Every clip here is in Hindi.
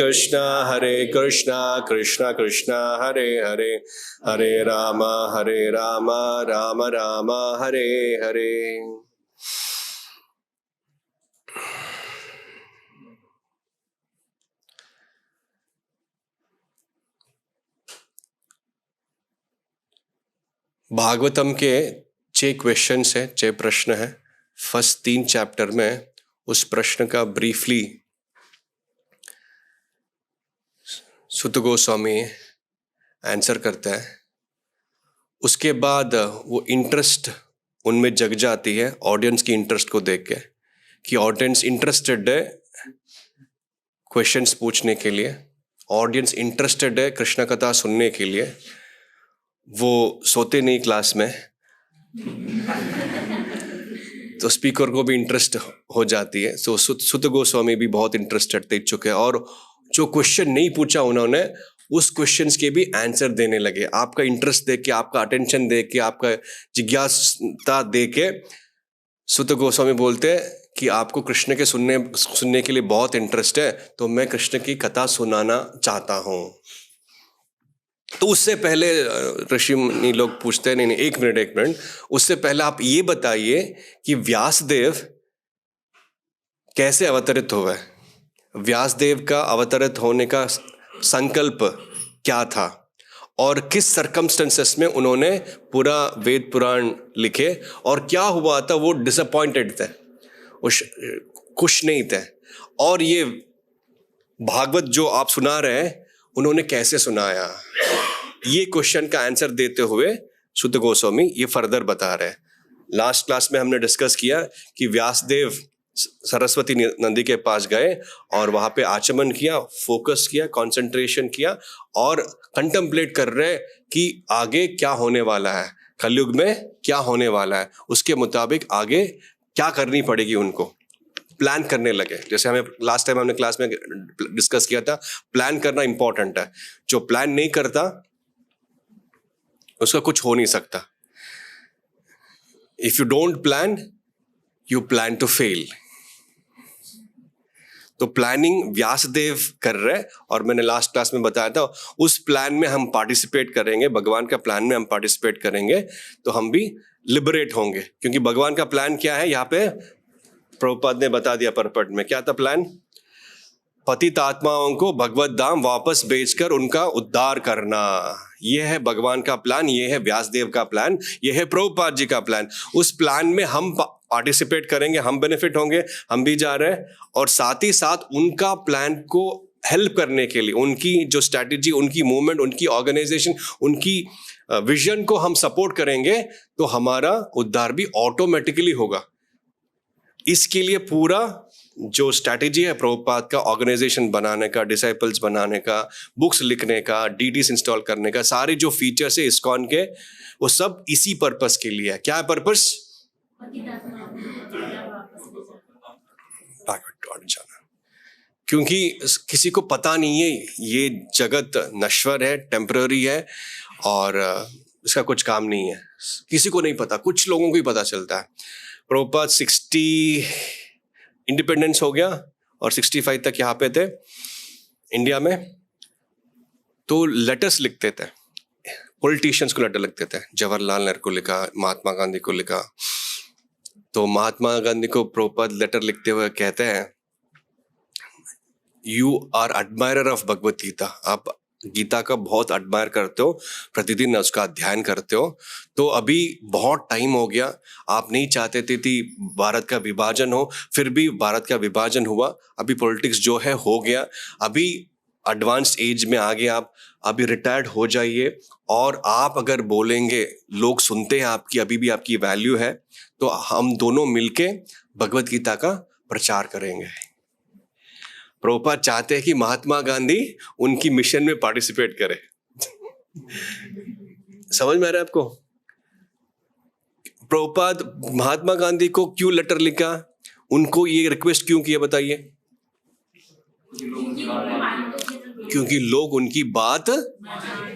कृष्णा कृष्ण कृष्ण हरे हरे, हरे राम राम राम हरे हरे। भागवतम के 6 क्वेश्चंस हैं, 6 प्रश्न हैं। फर्स्ट 3 चैप्टर में उस प्रश्न का ब्रीफली सुत गोस्वामी आंसर करता है। उसके बाद वो इंटरेस्ट उनमें जग जाती है ऑडियंस की इंटरेस्ट को देख के, कि ऑडियंस इंटरेस्टेड है क्वेश्चंस पूछने के लिए, ऑडियंस इंटरेस्टेड है कृष्ण कथा सुनने के लिए। वो सोते नहीं क्लास में, तो स्पीकर को भी इंटरेस्ट हो जाती है। सो सुत गोस्वामी भी बहुत इंटरेस्टेड थे, इच्छुक है, और जो क्वेश्चन नहीं पूछा उन्होंने उस क्वेश्चंस के भी आंसर देने लगे। आपका इंटरेस्ट देख के, आपका अटेंशन देख के, आपका जिज्ञासा देख के सुत गोस्वामी बोलते हैं कि आपको कृष्ण के सुनने के लिए बहुत इंटरेस्ट है, तो मैं कृष्ण की कथा सुनाना चाहता हूं। तो उससे पहले ऋषि मुनि लोग पूछते हैं, नहीं एक मिनट, उससे पहले आप ये बताइए कि व्यासदेव कैसे अवतरित हुए, व्यासदेव का अवतरित होने का संकल्प क्या था, और किस सर्कमस्टेंसेस में उन्होंने पूरा वेद पुराण लिखे, और क्या हुआ था, वो डिसअपॉइंटेड थे, खुश नहीं थे, और ये भागवत जो आप सुना रहे हैं उन्होंने कैसे सुनाया। ये क्वेश्चन का आंसर देते हुए सुत गोस्वामी ये फर्दर बता रहे हैं। लास्ट क्लास में हमने डिस्कस किया कि व्यासदेव सरस्वती नदी के पास गए और वहां पे आचमन किया, फोकस किया, कंसंट्रेशन किया, और कंटेम्पलेट कर रहे कि आगे क्या होने वाला है, कलयुग में क्या होने वाला है, उसके मुताबिक आगे क्या करनी पड़ेगी उनको। प्लान करने लगे। जैसे हमें लास्ट टाइम हमने क्लास में डिस्कस किया था, प्लान करना इंपॉर्टेंट है। जो प्लान नहीं करता उसका कुछ हो नहीं सकता। If you don't plan, you plan to fail. तो प्लानिंग व्यासदेव कर रहे, और मैंने लास्ट क्लास में बताया था उस प्लान में हम पार्टिसिपेट करेंगे, भगवान का प्लान में हम पार्टिसिपेट करेंगे तो हम भी लिबरेट होंगे। क्योंकि भगवान का प्लान क्या है, यहाँ पे प्रभुपाद ने बता दिया परपट में। क्या था प्लान? पतित आत्माओं को भगवत धाम वापस भेजकर उनका उद्धार करना। यह है भगवान का प्लान, यह है व्यासदेव का प्लान, यह है प्रभुपाद जी का प्लान। उस प्लान में हम पार्टिसिपेट करेंगे, हम बेनिफिट होंगे, हम भी जा रहे हैं, और साथ ही साथ उनका प्लान को हेल्प करने के लिए, उनकी जो स्ट्रैटेजी, उनकी मूवमेंट, उनकी ऑर्गेनाइजेशन, उनकी विजन को हम सपोर्ट करेंगे, तो हमारा उद्धार भी ऑटोमेटिकली होगा। इसके लिए पूरा जो स्ट्रैटेजी है प्रभुपाद का, ऑर्गेनाइजेशन बनाने का, डिसाइपल्स बनाने का, बुक्स लिखने का, डीडीज इंस्टॉल करने का, सारे जो फीचर्स है इस्कॉन के, वो सब इसी पर्पस के लिए है। क्या है पर्पस? क्योंकि किसी को पता नहीं है ये जगत नश्वर है, टेम्पररी है, और इसका कुछ काम नहीं है। किसी को नहीं पता, कुछ लोगों को ही पता चलता है। प्रभुपाद 60 इंडिपेंडेंस हो गया और 65 तक यहाँ पे थे इंडिया में, तो लेटर्स लिखते थे, पॉलिटिशियंस को लेटर लिखते थे। जवाहरलाल नेहरू को लिखा, महात्मा गांधी को लिखा। तो महात्मा गांधी को प्रभुपाद लेटर लिखते हुए कहते हैं, you are admirer of Bhagavad Gita. आप गीता का बहुत एडमायर करते हो, प्रतिदिन उसका अध्ययन करते हो। तो अभी बहुत टाइम हो गया, आप नहीं चाहते थे कि भारत का विभाजन हो, फिर भी भारत का विभाजन हुआ। अभी पॉलिटिक्स जो है हो गया, अभी एडवांस एज में आ गए आप, अभी रिटायर्ड हो जाइए, और आप अगर बोलेंगे, लोग सुनते हैं आपकी, अभी भी आपकी वैल्यू है, तो हम दोनों मिलके भगवत गीता का प्रचार करेंगे। प्रभुपाद चाहते हैं कि महात्मा गांधी उनकी मिशन में पार्टिसिपेट करे। समझ में आ रहा है आपको? प्रभुपाद महात्मा गांधी को क्यों लेटर लिखा, उनको ये रिक्वेस्ट क्यों किया, बताइए? क्योंकि लोग उनकी बात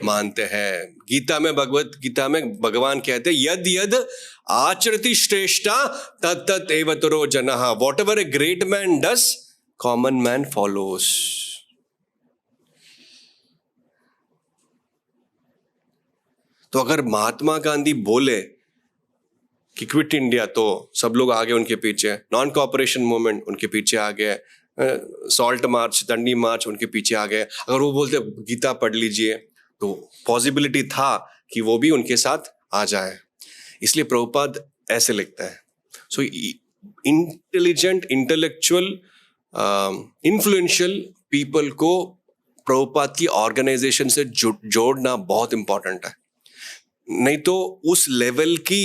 मानते हैं। गीता में, भगवत गीता में भगवान कहते हैं, यद यद आचरति श्रेष्ठा तत् तत् एवतरो जनः। Whatever a great man does, common man follows. तो अगर महात्मा गांधी बोले कि क्विट इंडिया, तो सब लोग आगे उनके पीछे, नॉन कॉपरेशन मूवमेंट उनके पीछे आ गए, सॉल्ट मार्च, दंडी मार्च उनके पीछे आ गए। अगर वो बोलते गीता पढ़ लीजिए, तो पॉसिबिलिटी था कि वो भी उनके साथ आ जाए। इसलिए प्रभुपाद ऐसे लिखता है। So intelligent, intellectual, influential people को प्रभुपाद की ऑर्गेनाइजेशन से जोड़ना बहुत इंपॉर्टेंट है। नहीं तो उस लेवल की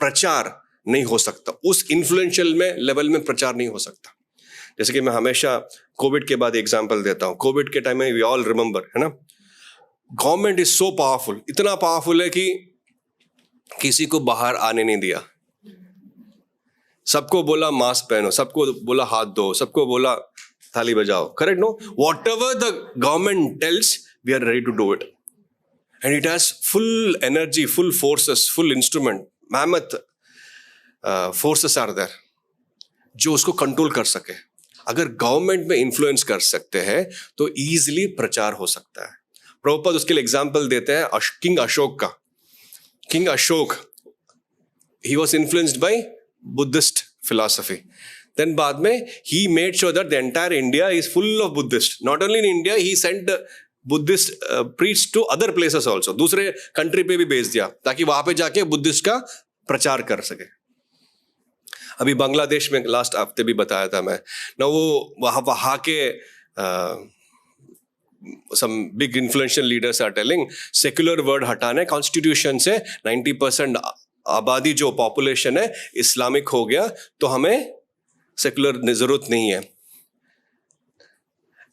प्रचार नहीं हो सकता, उस इन्फ्लुएंशियल में लेवल में प्रचार नहीं हो सकता। जैसे कि मैं हमेशा कोविड के बाद एग्जांपल देता हूँ। कोविड के टाइम में वी ऑल रिमेंबर, है ना, गवर्नमेंट इज सो पावरफुल, इतना पावरफुल है कि किसी को बाहर आने नहीं दिया। सबको बोला मास्क पहनो, सबको बोला हाथ धो, सबको बोला थाली बजाओ। Correct? No, whatever the government tells, we are ready to do it. And it has full energy, full forces, full instrument, mammoth forces are there जो उसको कंट्रोल कर सके। अगर गवर्नमेंट में इन्फ्लुएंस कर सकते हैं तो इजीली प्रचार हो सकता है। प्रभुपाद उसके लिए एग्जांपल देते हैं किंग अशोक का। King Ashoka, he was influenced by Buddhist philosophy. Then बाद में he made sure that the entire India is full of Buddhist. Not only in India, he sent Buddhist preach to other places also, दूसरे कंट्री पे भी भेज दिया ताकि वहां पे जाके बुद्धिस्ट का प्रचार कर सके। अभी बांग्लादेश में लास्ट हफ्ते भी बताया था मैं ना, वो वहां के some big influential leaders are telling secular word हटाने कॉन्स्टिट्यूशन से 90% आबादी जो पॉपुलेशन है इस्लामिक हो गया, तो हमें सेकुलर जरूरत नहीं है।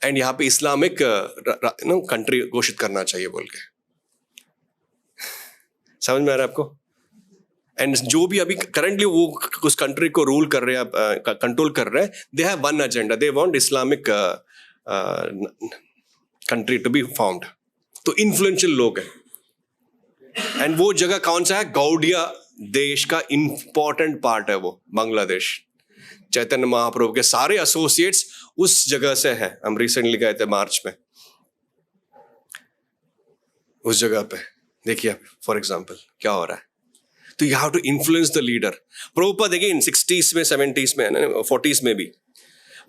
एंड यहाँ पे इस्लामिक कंट्री घोषित करना चाहिए बोल के। समझ में आ रहा है आपको? एंड जो भी अभी करंटली वो उस कंट्री को रूल कर रहे हैं, कंट्रोल कर रहे हैं, they have one agenda, they want Islamic country to be found. तो इन्फ्लुएंशियल लोग हैं। एंड वो जगह कौन सा है? गौड़िया देश का इंपॉर्टेंट पार्ट है वो, बांग्लादेश। चैतन्य महाप्रभु के सारे एसोसिएट्स उस जगह से है। हम रिसेंटली गए थे मार्च में उस जगह पे। देखिए फॉर एग्जांपल क्या हो रहा है। तो you have to influence the leader. Prabhupada again 60s में, 70s में, 40s में भी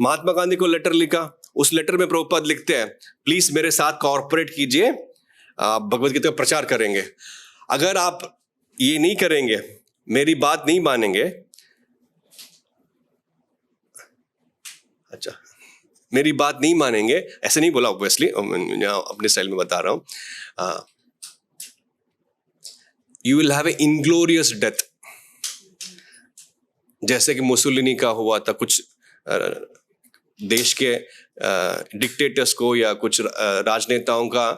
महात्मा गांधी को लेटर लिखा। उस लेटर में प्रभुपाद लिखते हैं, प्लीज मेरे साथ कॉर्पोरेट कीजिए, भगवत गीता का प्रचार करेंगे। अगर आप ये नहीं करेंगे, मेरी बात नहीं मानेंगे, अच्छा मेरी बात नहीं मानेंगे, ऐसे नहीं बोला ऑब्वियसली, अपने स्टाइल में बता रहा हूं, you will have a inglorious death. जैसे कि मुसोलिनी का हुआ था, कुछ देश के डिक्टेटर्स को या कुछ राजनेताओं का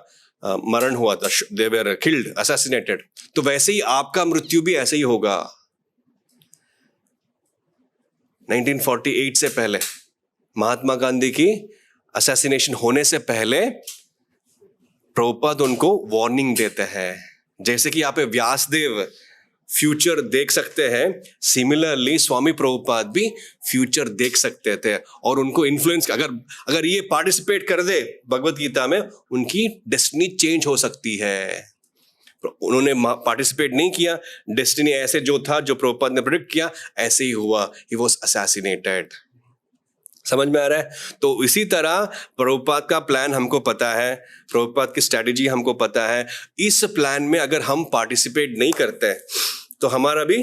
मरण हुआ था, दे वर किल्ड, असैसिनेटेड। तो वैसे ही आपका मृत्यु भी ऐसे ही होगा। 1948 से पहले, महात्मा गांधी की असैसिनेशन होने से पहले प्रभुपाद उनको वार्निंग देते हैं। जैसे कि यहाँ पे व्यासदेव फ्यूचर देख सकते हैं, सिमिलरली स्वामी प्रभुपाद भी फ्यूचर देख सकते थे और उनको इन्फ्लुएंस, अगर ये पार्टिसिपेट कर दे भगवत गीता में, उनकी डेस्टिनी चेंज हो सकती है। उन्होंने पार्टिसिपेट नहीं किया, डेस्टिनी ऐसे जो था, जो प्रभुपाद ने प्रेडिक्ट किया, ऐसे ही हुआ। He was assassinated. समझ में आ रहा है? तो इसी तरह प्रभुपाद का प्लान हमको पता है, प्रभुपाद की स्ट्रैटेजी हमको पता है। इस प्लान में अगर हम पार्टिसिपेट नहीं करते तो हमारा भी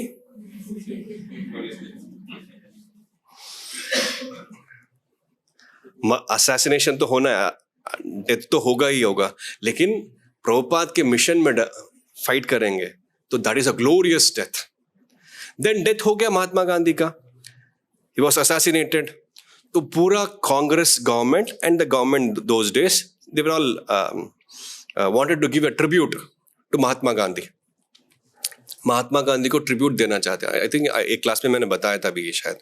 असैसिनेशन तो होना है, डेथ तो होगा ही होगा, लेकिन प्रभुपाद के मिशन में फाइट करेंगे तो that is a glorious death. Then death हो गया महात्मा गांधी का, ही वाज असैसिनेटेड। तो पूरा Congress government and the government those days, they were all wanted to give a tribute to Mahatma Gandhi. Mahatma Gandhi को ट्रिब्यूट देना चाहते हैं। आई थिंक एक क्लास में मैंने बताया था भी ये शायद।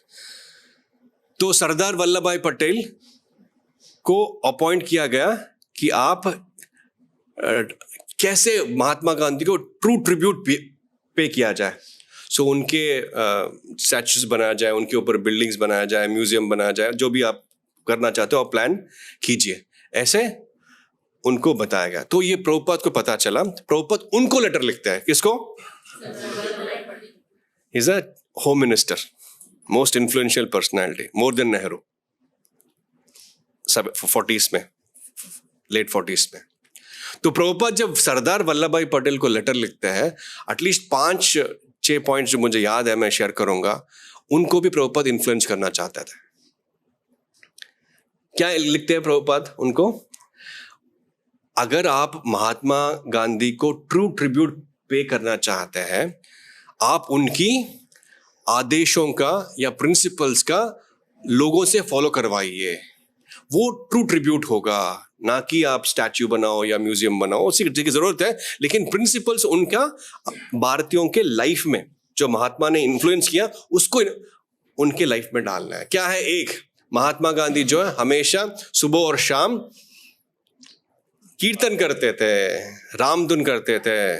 तो सरदार वल्लभ भाई पटेल को अपॉइंट किया गया कि आप कैसे महात्मा गांधी को ट्रू ट्रिब्यूट पे किया जाए। सो उनके स्टैचूज बनाया जाए, उनके ऊपर बिल्डिंग्स बनाया जाए, म्यूजियम बनाया जाए, जो भी आप करना चाहते हो आप प्लान कीजिए। ऐसे उनको बताया गया। तो ये प्रभुपाद को पता चला, प्रभुपाद उनको लेटर लिखते हैं, किसको? Is a home minister, most influential personality, more than Nehru, सब 40s में, लेट 40s में। तो प्रभुपाद जब सरदार वल्लभ भाई पटेल को लेटर लिखते हैं, एटलीस्ट 5-6 पॉइंट्स जो मुझे याद है मैं शेयर करूंगा, उनको भी प्रभुपाद इन्फ्लुएंस करना चाहते थे। क्या लिखते हैं प्रभुपाद उनको? अगर आप महात्मा गांधी को ट्रू ट्रिब्यूट पे करना चाहते हैं, आप उनकी आदेशों का या प्रिंसिपल्स का लोगों से फॉलो करवाइए, वो ट्रू ट्रिब्यूट होगा, ना कि आप स्टैच्यू बनाओ या म्यूजियम बनाओ, उसी चीज की जरूरत है, लेकिन प्रिंसिपल्स उनका भारतीयों के लाइफ में जो महात्मा ने इन्फ्लुएंस किया उसको उनके लाइफ में डालना है। क्या है? एक, महात्मा गांधी जो है हमेशा सुबह और शाम कीर्तन करते थे, रामधुन करते थे,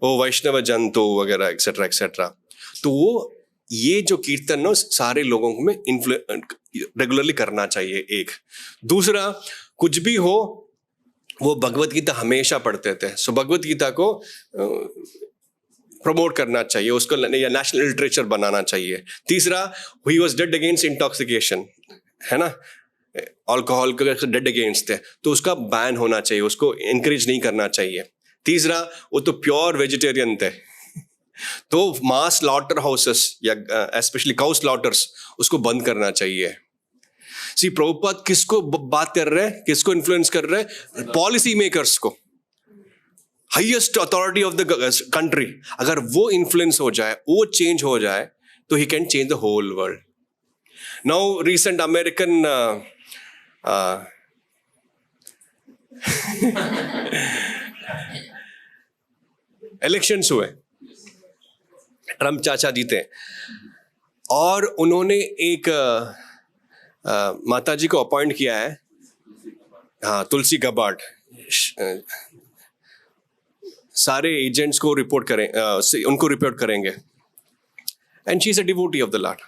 वो वैष्णव जंतु वगैरह एक्सेट्रा एक्सेट्रा। तो वो ये जो कीर्तन ना सारे लोगों में रेगुलरली करना चाहिए, एक। दूसरा, कुछ भी हो वो भगवत गीता हमेशा पढ़ते थे, सो भगवत गीता को प्रमोट करना चाहिए, उसको या नेशनल लिटरेचर बनाना चाहिए। तीसरा, he was dead against intoxication, है ना, अल्कोहल के डेड अगेंस्ट थे, तो उसका बैन होना चाहिए, उसको एनकरेज नहीं करना चाहिए। तीसरा, वो तो प्योर वेजिटेरियन थे, तो मास स्लॉटर हाउसेस या स्पेशली काउ स्लॉटर्स उसको बंद करना चाहिए। सी प्रभुपाद किसको बात कर रहे हैं, किसको इन्फ्लुएंस कर रहे हैं? पॉलिसी मेकर्स को, highest authority of the country. अगर वो इन्फ्लुएंस हो जाए, वो चेंज हो जाए, तो he can change the whole world. Now recent American elections हुए, ट्रम्प चाचा जीते, और उन्होंने एक माता जी को अपॉइंट किया है, हाँ, तुलसी गबार्ड, सारे एजेंट्स को रिपोर्ट करें, उनको रिपोर्ट करेंगे, and she is a devotee of the Lord.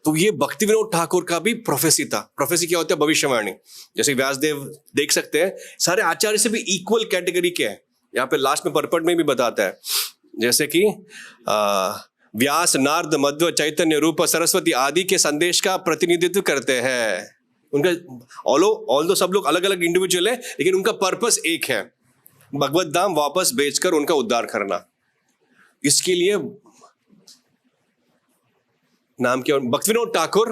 तो ये भक्ति विनोद ठाकुर का भी प्रोफेसी था। प्रोफेसी क्या होता है? भविष्यवाणी। जैसे व्यासदेव देख सकते हैं, सारे आचार्य से भी इक्वल कैटेगरी के हैं। यहाँ पे लास्ट में परपट में भी बताता है, जैसे कि व्यास, नारद, मध्व, चैतन्य, रूप, सरस्वती आदि के संदेश का प्रतिनिधित्व करते हैं। उनका ऑल्दो सब लोग अलग अलग इंडिविजुअल है, लेकिन उनका पर्पस एक है, भगवत धाम वापस बेचकर उनका उद्धार करना। इसके लिए नाम क्या? भक्ति विनोद ठाकुर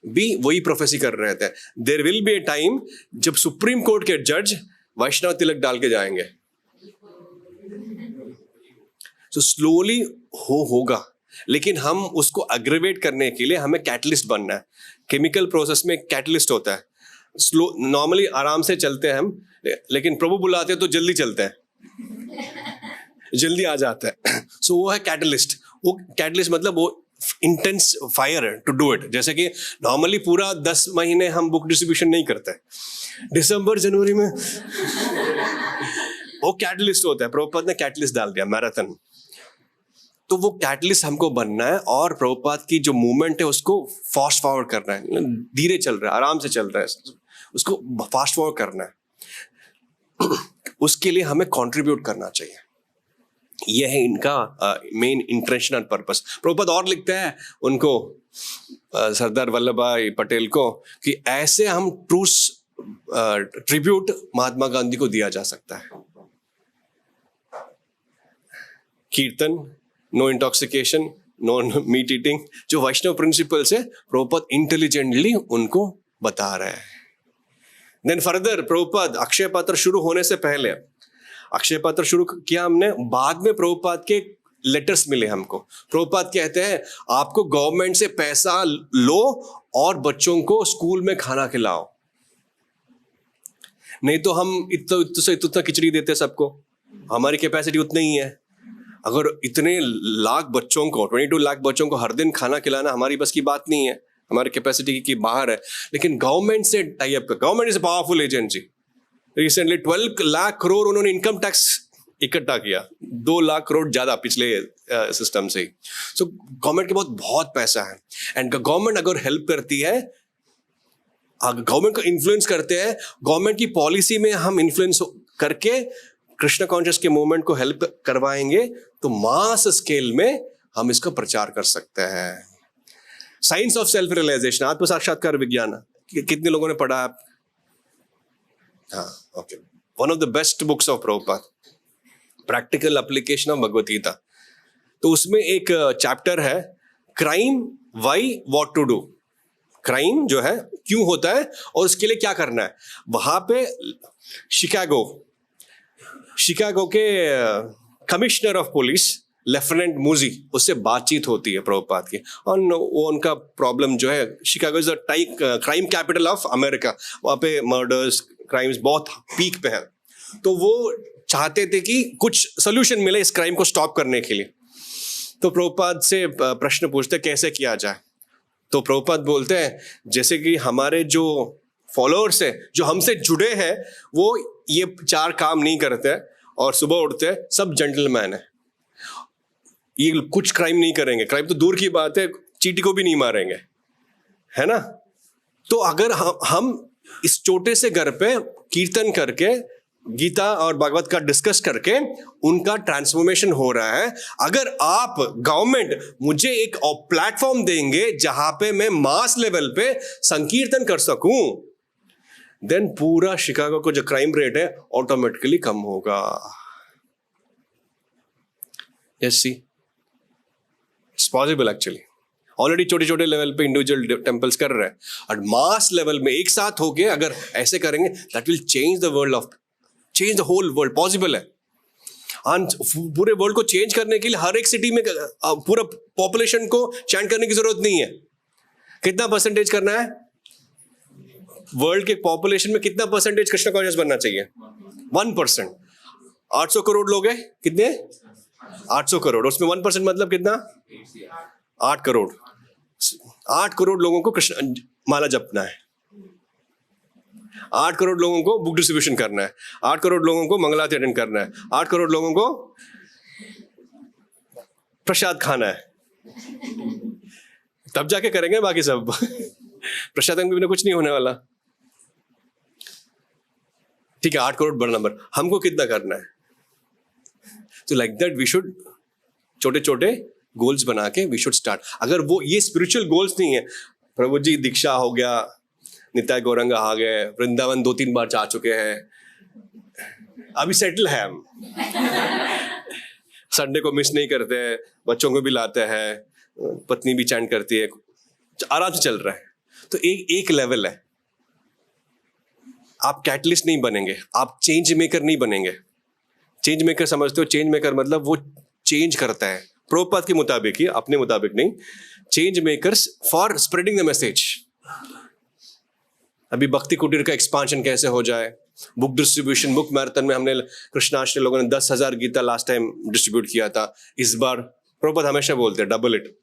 भी वही प्रोफेसी कर रहे थे। There will be a time जब सुप्रीम कोर्ट के जज वैष्णव तिलक डाल के जाएंगे। तो स्लोली होगा, लेकिन हम उसको अग्रेवेट करने के लिए हमें कैटलिस्ट बनना है। केमिकल प्रोसेस में कैटलिस्ट होता है। स्लो, नॉर्मली आराम से चलते हैं हम, लेकिन प्रभु बुलाते हैं तो जल्दी चलते हैं, जल्दी आ जाता है। सो वो है कैटलिस्ट। वो कैटलिस्ट मतलब वो intense fire to do it. जैसे कि नॉर्मली पूरा 10 महीने हम बुक डिस्ट्रीब्यूशन नहीं करते, दिसंबर जनवरी में वो कैटलिस्ट होता है। प्रभुपाद ने कैटलिस्ट डाल दिया, मैराथन। तो वो कैटलिस्ट हमको बनना है, और प्रभुपाद की जो मूवमेंट है उसको फास्ट फॉरवर्ड करना है। धीरे चल रहा है, आराम से चल रहा है, उसको फास्ट फॉरवर्ड करना है। उसके लिए हमें कंट्रीब्यूट करना चाहिए। यह है इनका मेन इंटेंशन और पर्पस। प्रभुपाद और लिखते हैं उनको, सरदार वल्लभ भाई पटेल को, कि ऐसे हम ट्रू ट्रिब्यूट महात्मा गांधी को दिया जा सकता है। Kirtan, no intoxication, no meat eating, जो वैष्णव प्रिंसिपल्स है, प्रभुपाद इंटेलिजेंटली उनको बता रहे हैं। देन फर्दर प्रभुपाद अक्षय पात्र शुरू होने से पहले, अक्षय पात्र शुरू किया हमने, बाद में प्रभुपाद के लेटर्स मिले हमको। प्रभुपाद कहते हैं आपको गवर्नमेंट से पैसा लो और बच्चों को स्कूल में खाना खिलाओ, नहीं तो हम इतना खिचड़ी देते सबको, हमारी कैपेसिटी उतनी ही है। अगर इतने लाख बच्चों को, 22 लाख बच्चों को हर दिन खाना खिलाना हमारी बस की बात नहीं है, हमारी कैपेसिटी की बाहर है। लेकिन गवर्नमेंट से टाई अप कर, government is a powerful agency. Recently 12 lakh crore उन्होंने इनकम टैक्स इकट्ठा किया, 2 लाख करोड़ ज्यादा पिछले सिस्टम से ही। सो गवर्नमेंट के बहुत पैसा है, एंड गवर्नमेंट अगर हेल्प करती है, गवर्नमेंट को इन्फ्लुएंस करते हैं, गवर्नमेंट की पॉलिसी में हम इन्फ्लुएंस करके कृष्णा कॉन्शियस के मूवमेंट को हेल्प करवाएंगे, तो मास स्केल में हम इसका प्रचार कर सकते हैं। साइंस ऑफ सेल्फ रियलाइजेशन, आत्म साक्षात्कार विज्ञान, कितने लोगों ने पढ़ा? हाँ, okay. One of the best books of Prabhupada, practical application of Bhagavad Gita. तो उसमें एक चैप्टर है crime, why, what to do. Crime जो है क्यों होता है और उसके लिए क्या करना है। वहां पे शिकागो के कमिश्नर ऑफ पुलिस लेफ्टिनेंट मूजी, उससे बातचीत होती है प्रभुपाद की, और वो उनका प्रॉब्लम जो है, Chicago is the crime capital of America, वहाँ पे मर्डर्स, क्राइम्स बहुत पीक पे है। तो वो चाहते थे कि कुछ सोल्यूशन मिले इस क्राइम को स्टॉप करने के लिए। तो प्रभुपाद से प्रश्न पूछते कैसे किया जाए। तो प्रभुपाद बोलते हैं जैसे कि हमारे जो फॉलोअर्स हैं, जो हमसे जुड़े हैं, वो ये 4 काम नहीं करते हैं और सुबह उठते हैं, सब जेंटलमैन है, ये कुछ क्राइम नहीं करेंगे, क्राइम तो दूर की बात है, चींटी को भी नहीं मारेंगे, है ना। तो अगर हम इस छोटे से घर पे कीर्तन करके, गीता और भागवत का डिस्कस करके उनका ट्रांसफॉर्मेशन हो रहा है, अगर आप गवर्नमेंट मुझे एक प्लेटफॉर्म देंगे जहां पे मैं मास लेवल पे संकीर्तन कर सकूं, देन पूरा शिकागो को जो क्राइम रेट है ऑटोमेटिकली कम होगा। Yes, see it's possible actually. Already छोटे छोटे लेवल पे इंडिविजुअल टेम्पल्स कर रहे हैं, और मास लेवल में एक साथ होके अगर ऐसे करेंगे, that will change the whole world. Possible है। पूरे वर्ल्ड को चेंज करने के लिए हर एक सिटी में पूरा पॉपुलेशन को चैंट करने की जरूरत नहीं है। कितना परसेंटेज करना है? वर्ल्ड के पॉपुलेशन में कितना परसेंटेज कृष्ण कॉन्शियस बनना चाहिए? 1%। 800 करोड़ लोग हैं, कितने? 800 करोड़। उसमें 1% मतलब कितना? 8 करोड़। 8 करोड़ लोगों को कृष्ण माला जपना है, 8 करोड़ लोगों को बुक डिस्ट्रीब्यूशन करना है, 8 करोड़ लोगों को मंगलारती अटेंड करना है, 8 करोड़ लोगों को प्रसाद खाना है, तब जाके करेंगे बाकी सब। प्रसाद के बिना कुछ नहीं होने वाला। ठीक है, 8 करोड़ बड़ा नंबर, हमको कितना करना है? तो लाइक दैट वी शुड छोटे छोटे गोल्स बना के वी शुड स्टार्ट। अगर वो ये स्पिरिचुअल गोल्स नहीं है, प्रभु जी दीक्षा हो गया, निताय गौरंगा आ गए, वृंदावन 2-3 बार जा चुके हैं, अभी सेटल है हम, संडे को मिस नहीं करते हैं, बच्चों को भी लाते हैं, पत्नी भी चैंट करती है, आराम से चल रहा है। तो एक लेवल है। आप कैटलिस्ट नहीं बनेंगे, आप चेंज मेकर नहीं बनेंगे। चेंज मेकर समझते हो? चेंज मेकर मतलब वो चेंज करता है प्रभुपाद के मुताबिक ही, अपने मुताबिक नहीं। Change makers for spreading the message. अभी भक्ति कुटीर का एक्सपांशन कैसे हो जाए, बुक डिस्ट्रीब्यूशन, बुक मैराथन में हमने कृष्णाष्टमी लोगों ने 10,000 गीता लास्ट टाइम डिस्ट्रीब्यूट किया था। इस बार प्रभुपाद हमेशा बोलते हैं डबल इट।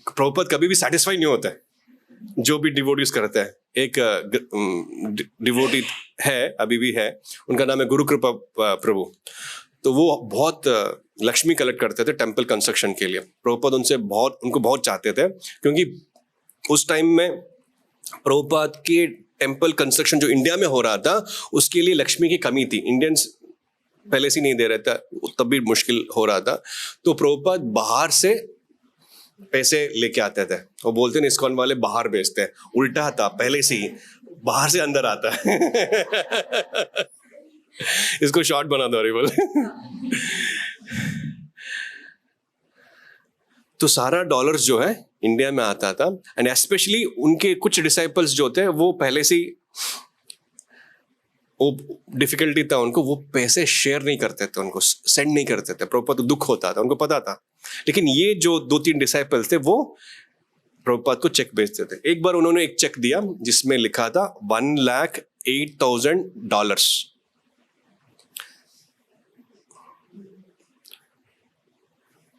प्रभुपाद कभी भी सेटिस्फाई नहीं होता है जो भी डिवोटीज करते हैं। एक डिवोटी है, अभी भी है, उनका नाम है गुरु कृपा प्रभु। तो वो बहुत लक्ष्मी कलेक्ट करते थे टेम्पल कंस्ट्रक्शन के लिए। प्रभुपाद उनको बहुत चाहते थे, क्योंकि उस टाइम में प्रभुपाद के टेम्पल कंस्ट्रक्शन जो इंडिया में हो रहा था, उसके लिए लक्ष्मी की कमी थी। इंडियंस पहले से नहीं दे रहे थे, तब भी मुश्किल हो रहा था। तो प्रभुपाद बाहर से पैसे लेके आते थे। वो बोलते हैं इस्कॉन वाले बाहर भेजते हैं, उल्टा था, पहले से ही बाहर से अंदर आता है। इसको शॉर्ट बना दो बोल। तो सारा डॉलर्स जो है इंडिया में आता था, एंड स्पेशली उनके कुछ डिसाइपल्स जो थे वो पहले से ही वो डिफिकल्टी था उनको, वो पैसे शेयर नहीं करते थे, उनको सेंड नहीं करते थे। प्रभुपाद को दुख होता था, उनको पता था। लेकिन ये जो 2-3 डिसाइपल्स थे वो प्रभुपाद को चेक भेजते थे। एक बार उन्होंने एक चेक दिया जिसमें लिखा था $1,08,000।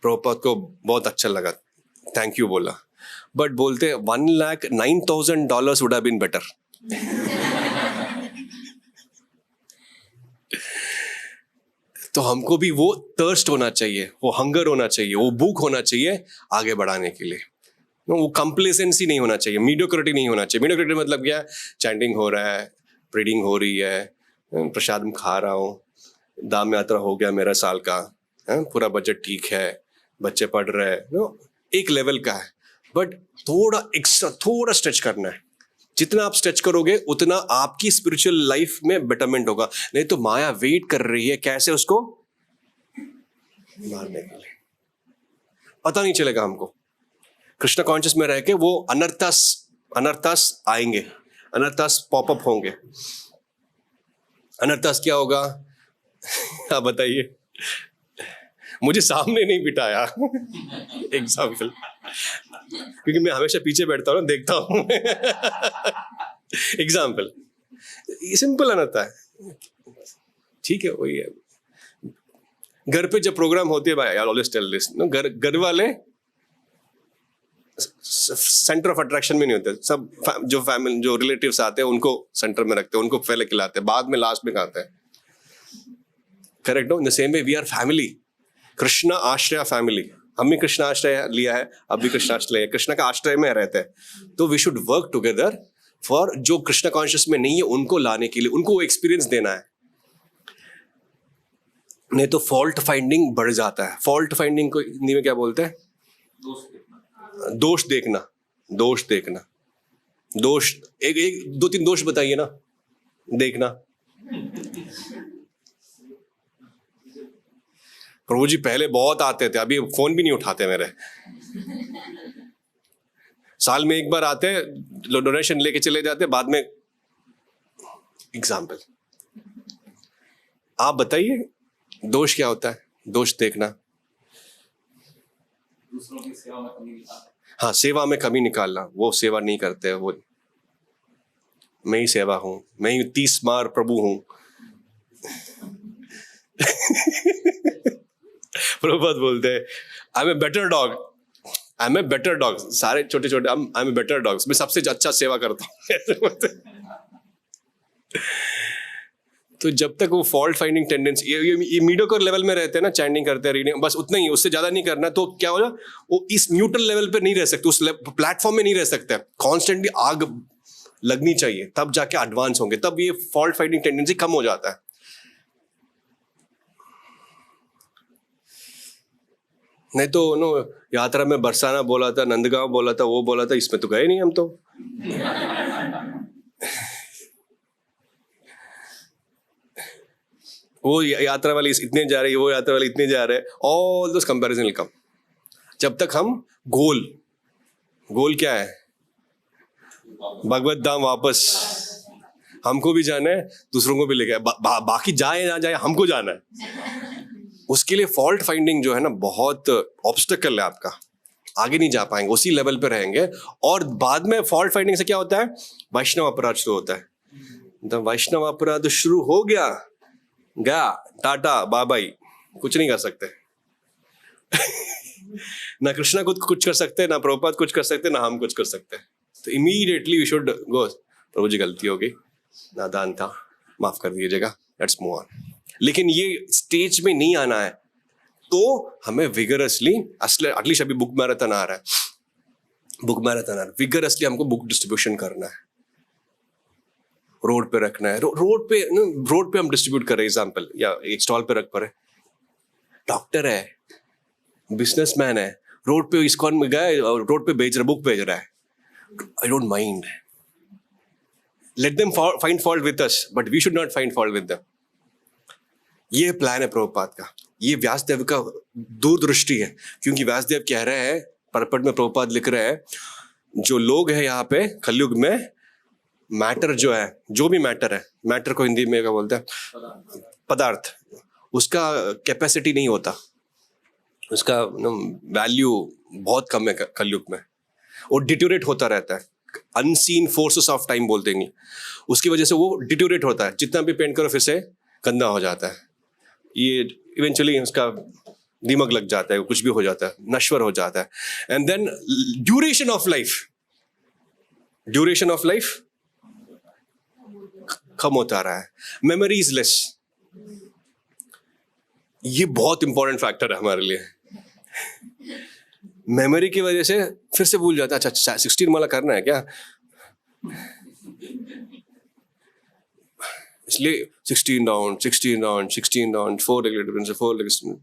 प्रभुपाद को बहुत अच्छा लगा, थैंक यू बोला, बट बोलते $1,09,000 वुड हैव बीन बेटर। तो हमको भी वो थर्स्ट होना चाहिए, वो हंगर होना चाहिए, वो भूख होना चाहिए आगे बढ़ाने के लिए। वो कंप्लेसेंसी नहीं होना चाहिए, मीडियोक्रिटी नहीं होना चाहिए। मीडियोक्रिटी मतलब क्या है? चैंटिंग हो रहा है, प्रीडिंग हो रही है, प्रसाद में खा रहा हूँ, धाम यात्रा हो गया मेरा साल का, पूरा बजट ठीक है, बच्चे पढ़ रहे हैं, एक लेवल का है। बट थोड़ा एक्स्ट्रा, थोड़ा स्ट्रेच करना है। जितना आप स्ट्रेच करोगे उतना आपकी स्पिरिचुअल लाइफ में बेटरमेंट होगा। नहीं तो माया वेट कर रही है कैसे उसको मारने के लिए, पता नहीं चलेगा हमको। कृष्ण कॉन्शियस में रह के वो अनर्थास आएंगे, अनर्थास पॉपअप होंगे। अनर्थास क्या होगा? आप बताइए। मुझे सामने नहीं बिठाया एग्जाम्पल, क्योंकि मैं हमेशा पीछे बैठता हूँ ना, देखता हूँ एग्जाम्पल सिंपल अनर्थ है, ठीक है, वही है। घर पे जब प्रोग्राम होती है, आई ऑलवेज टेल दिस, घर वाले सेंटर ऑफ अट्रैक्शन में नहीं होते। सब जो फैमिली, जो रिलेटिव्स आते हैं उनको सेंटर में रखते हैं, उनको पहले खिलाते हैं, बाद में लास्ट में खाते हैं। करेक्ट हो? In the same way we are family, Krishna Ashraya family. हम भी कृष्ण आश्रय लिया है, अब भी कृष्ण आश्रय है, कृष्ण का आश्रय में रहते हैं। तो we should work together for जो कृष्ण कॉन्शियस में नहीं है उनको लाने के लिए, उनको वो एक्सपीरियंस देना है। नहीं तो फॉल्ट फाइंडिंग बढ़ जाता है। फॉल्ट फाइंडिंग को हिंदी में क्या बोलते हैं? दोष देखना। दोष देखना, दोष एक दो तीन दोष बताइए ना, देखना। प्रभु जी पहले बहुत आते थे, अभी फोन भी नहीं उठाते मेरे। साल में एक बार आते, डोनेशन लेके चले जाते, बाद में। एग्जाम्पल आप बताइए, दोष क्या होता है? दोष देखना। दूसरों की सेवा में कमी निकालना। हाँ, सेवा में कमी निकालना। वो सेवा नहीं करते, वो मैं ही सेवा हूं, मैं ही 30 बार प्रभु हूं। प्रभुपाद बोलते हैं, I am a better dog, I am a better dog. सारे छोटे छोटे, I am a better dog, मैं सबसे अच्छा सेवा करता हूँ। तो जब तक वो फॉल्ट फाइंडिंग टेंडेंसी, ये मीडियोकर लेवल में रहते हैं ना, चैंटिंग करते हैं, रीडिंग, बस उतना ही, उससे ज्यादा नहीं करना। तो क्या हो जाए, वो इस न्यूट्रल लेवल पे नहीं रह सकते, उस प्लेटफॉर्म में नहीं रह सकते। कॉन्स्टेंटली आग लगनी चाहिए, तब जाके एडवांस होंगे, तब ये फॉल्ट फाइंडिंग टेंडेंसी कम हो जाता है। नहीं तो यात्रा में बरसाना बोला था, नंदगांव बोला था, वो बोला था, इसमें तो गए नहीं हम तो। वो यात्रा वाले इतने जा रहे हैं, वो यात्रा वाले इतने जा रहे हैं, all those comparison will come. जब तक हम गोल क्या है? भगवत धाम वापस। हमको भी जाना है, दूसरों को भी लेके बाकी जाए ना जाए, हमको जाना है। उसके लिए फॉल्ट फाइंडिंग जो है ना, बहुत ऑब्स्टेकल है आपका, आगे नहीं जा पाएंगे, उसी लेवल पे रहेंगे। और बाद में फॉल्ट फाइंडिंग से क्या होता है? वैष्णव अपराध शुरू होता है। तो वैष्णव अपराध शुरू हो गया, टाटा बाय बाय, कुछ नहीं कर सकते। ना कृष्णा कुछ कर सकते, ना प्रभुपाद कुछ कर सकते, ना हम कुछ कर सकते। तो इमीडिएटली वी शुड गो, प्रभु जी गलती हो गई, नादान था, माफ कर दीजिएगा, लेट्स मूव ऑन। लेकिन ये स्टेज में नहीं आना है, तो हमें विगरसली, एटलीस्ट अभी बुक मैराथन आ रहा है, विगरसली हमको बुक डिस्ट्रीब्यूशन करना है, रोड पे रखना है। रोड पे हम डिस्ट्रीब्यूट कर रहे हैं, एग्जाम्पल, या एक स्टॉल पे रख पा रहे। डॉक्टर है, बिजनेसमैन है, रोड पे इस्कॉन में गए, रोड पे बेच रहा, बुक बेच रहा है, I don't mind, let them find fault with us, but we should not find fault with them. ये प्लान है प्रभुपाद का, ये व्यासदेव का दूरदृष्टि है। क्योंकि व्यासदेव कह रहे हैं, परपट में प्रभुपाद लिख रहे हैं, जो लोग हैं यहाँ पे कलयुग में, मैटर जो है, जो भी मैटर है, मैटर को हिंदी में क्या बोलते हैं? पदार्थ। उसका कैपेसिटी नहीं होता, उसका वैल्यू बहुत कम है कलयुग में, वो डिटोरेट होता रहता है। अनसीन फोर्सेस ऑफ टाइम बोलते हैं, उसकी वजह से वो डिटोरेट होता है। जितना भी पेंट करो फिर से गंदा हो जाता है, ये इवेंचुअली उसका दिमाग लग जाता है, कुछ भी हो जाता है, नश्वर हो जाता है। And then duration of life कम होता रहा है, मेमोरी इज लेस। ये बहुत इंपॉर्टेंट फैक्टर है हमारे लिए। मेमोरी की वजह से फिर से भूल जाता है, अच्छा 16 माला करना है क्या, इसलिए 16 round 16 round 16 round 4 leg difference 4 leg.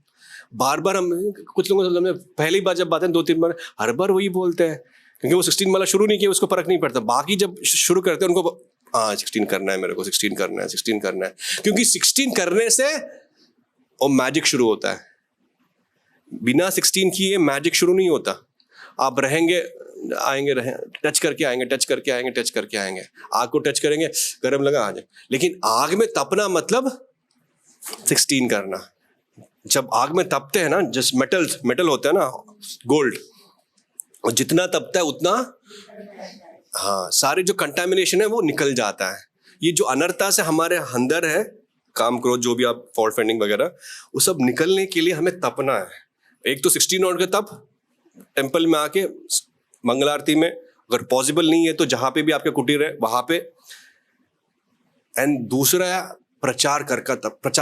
बार बार हम, कुछ लोगों से हमने पहली बार जब बातें 2-3 बार हर बार वही बोलते हैं, क्योंकि वो 16 वाला शुरू नहीं किया, उसको फर्क नहीं पड़ता। बाकी जब शुरू करते हैं उनको, हाँ 16 करना है मेरे को, 16 करना है, 16 करना है, क्योंकि 16 करने से वो मैजिक शुरू होता है। बिना 16 किए मैजिक शुरू नहीं होता। आप रहेंगे, आएंगे, रहे टच करके आएंगे, टच करके आएंगे, टच करके आएंगे, आग को टच करेंगे, गर्म लगा आ जाए, लेकिन आग में तपना मतलब 16 करना। जब आग में तपते हैं ना, जस्ट मेटल होता है ना, गोल्ड, और जितना तपता है उतना, हाँ, सारे जो कंटामिनेशन है वो निकल जाता है। ये जो अनर्थता से हमारे अंदर है, काम क्रोध जो भी आप फॉल्ट फाइंडिंग वगैरह, वो सब निकलने के लिए हमें तपना है। एक तो 16 और का तप, टेम्पल में आके मंगल आरती में, अगर पॉसिबल नहीं है तो जहां पे भी आपके कुटीर है वहां पे। एंड दूसरा प्रचार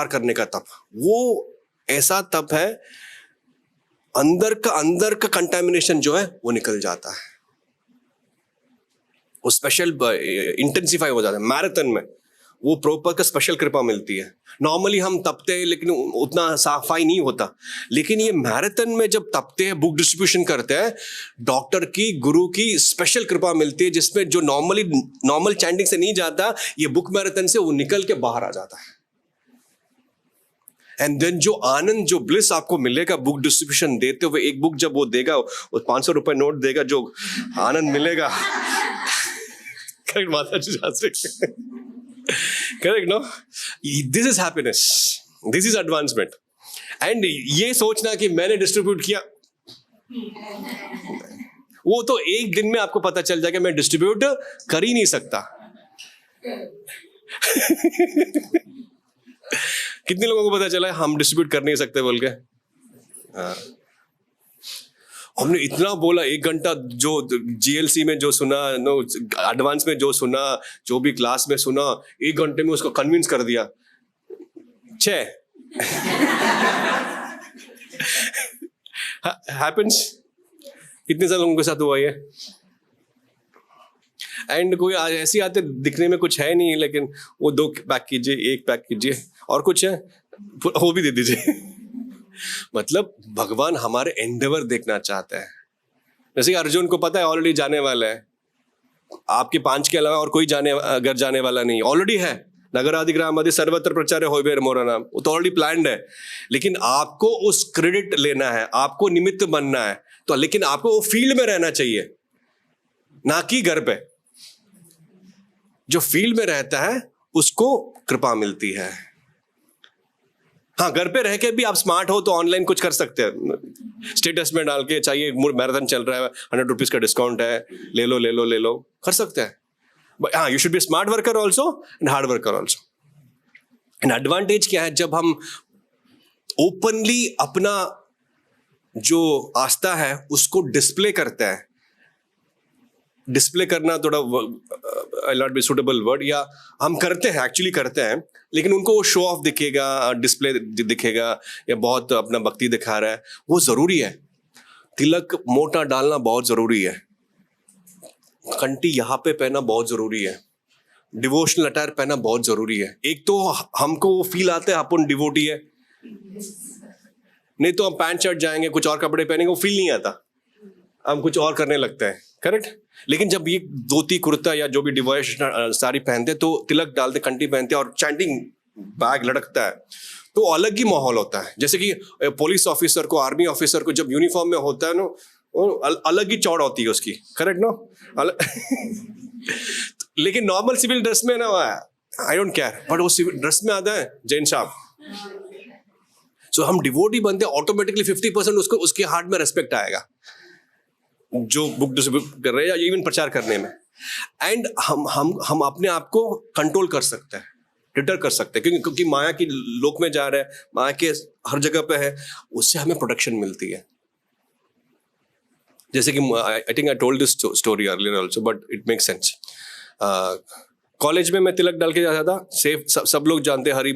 करने का तप। वो ऐसा तप है, अंदर का कंटामिनेशन जो है वो निकल जाता है, वो स्पेशल इंटेंसिफाई हो जाता है। मैराथन में वो प्रॉपर का स्पेशल कृपा मिलती है। नॉर्मली हम तपते हैं लेकिन उतना सफाई नहीं होता, लेकिन ये मैराथन में जब तपते हैं, बुक डिस्ट्रीब्यूशन करते हैं, डॉक्टर की, गुरु की स्पेशल कृपा मिलती है, जिसमें जो नॉर्मल चैंटिंग से नहीं जाता, ये बुक मैराथन से वो निकल के बाहर आ जाता है। एंड देन जो आनंद, जो ब्लिस आपको मिलेगा बुक डिस्ट्रीब्यूशन देते हुए, एक बुक जब वो देगा, वो 500 रुपए नोट देगा, जो आनंद मिलेगा, करेक्ट माता जी, correct no, this is happiness, this is advancement. And ये सोचना कि मैंने डिस्ट्रीब्यूट किया, वो तो एक दिन में आपको पता चल जाएगा मैं डिस्ट्रीब्यूट कर ही नहीं सकता। कितने लोगों को पता चला है हम डिस्ट्रीब्यूट कर नहीं सकते बोल के? हाँ। हमने इतना बोला, 1 घंटा जो जीएलसी में जो सुना, नो एडवांस में जो सुना, जो भी क्लास में सुना, 1 घंटे में उसको कन्विंस कर दिया। 6 हैपेंस। कितने साल लोगों के साथ हुआ ये? एंड कोई ऐसी आते दिखने में कुछ है नहीं, लेकिन वो 2 पैक कीजिए, 1 पैक कीजिए, और कुछ है वो भी दे दीजिए। मतलब भगवान हमारे एंडेवर देखना चाहता है। जैसे अर्जुन को पता है ऑलरेडी जाने वाला है, आपके 5 के अलावा और कोई जाने वाला नहीं, ऑलरेडी है। नगरादि ग्रामादि सर्वत्र प्रचार होइबे मोरा नाम, वो तो ऑलरेडी प्लान्ड है। लेकिन आपको उस क्रेडिट लेना है, आपको निमित्त बनना है, तो लेकिन आपको वो फील्ड में रहना चाहिए, ना कि घर पे। जो फील्ड में रहता है उसको कृपा मिलती है। हाँ, घर पे रह के भी आप स्मार्ट हो तो ऑनलाइन कुछ कर सकते हैं, स्टेटस में डाल के, चाहिए मैराथन चल रहा है, 100 रुपीज का डिस्काउंट है, ले लो, कर सकते हैं। बट हाँ, you should be smart worker also and hard worker also. And advantage क्या है, जब हम ओपनली अपना जो आस्था है उसको डिस्प्ले करते हैं, डिस्प्ले करना थोड़ा नॉट बी सुटेबल वर्ड, या हम करते हैं, एक्चुअली करते हैं, लेकिन उनको वो शो ऑफ दिखेगा, डिस्प्ले दिखेगा, या बहुत अपना भक्ति दिखा रहा है, वो जरूरी है। तिलक मोटा डालना बहुत जरूरी है, कंठी यहाँ पे पहनना बहुत जरूरी है, डिवोशनल अटायर पहनना बहुत जरूरी है। एक तो हमको वो फील आता है अपन डिवोटी है, नहीं तो हम पैंट शर्ट जाएंगे, कुछ और कपड़े पहनेंगे, वो फील नहीं आता, हम कुछ और करने लगते हैं, करेक्ट। लेकिन जब ये धोती कुर्ता या जो भी डिवोशनल साड़ी पहनते तो, तिलक डालते, कंठी पहनते और चैंटिंग बैग लटकता है, तो अलग ही माहौल होता है। जैसे कि पुलिस ऑफिसर को, आर्मी ऑफिसर को जब यूनिफॉर्म में होता है ना, वो अलग ही चौड़ होती है उसकी, करेक्ट नो। लेकिन नॉर्मल सिविल ड्रेस में ना, आई डोंट केयर, बट वो सिविल ड्रेस में आता है जैन साहब, सो हम डिवोटी बनते हैं, ऑटोमेटिकली 50% उसको, उसके हार्ट में रेस्पेक्ट आएगा, जो बुक डिस्ट्रीब्यूट कर रहे हैं या इवन प्रचार करने में। एंड हम अपने आप को कंट्रोल कर सकते हैं, डिटर कर सकते हैं, क्योंकि माया की लोक में जा रहे हैं, माया के हर जगह पे है, उससे हमें प्रोटेक्शन मिलती है। जैसे कि I think I told this story earlier also, but it makes sense. College में मैं तिलक डाल के जाता था, सेफ, सब लोग जानते हैं, हरी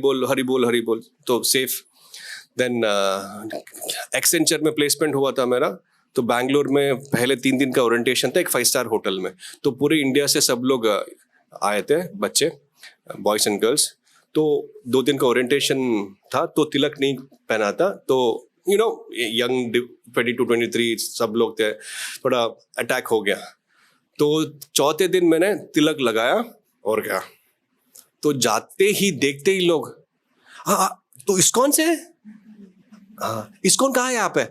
बोल, तो सेफ। देन एक्सेंचर में प्लेसमेंट हुआ था मेरा, तो बैंगलोर में पहले 3 दिन का ओरिएंटेशन था एक 5 स्टार होटल में। तो पूरे इंडिया से सब लोग आए थे, बच्चे, बॉयज एंड गर्ल्स। तो 2 दिन का ओरिएंटेशन था, तो तिलक नहीं पहना था। तो यंग 22-23 सब लोग थे, थोड़ा अटैक हो गया। तो चौथे दिन मैंने तिलक लगाया और गया। तो जाते ही देखते ही लोग, हाँ तो इस्कॉन से है? हाँ, इस्कॉन कहाँ है यहाँ पे?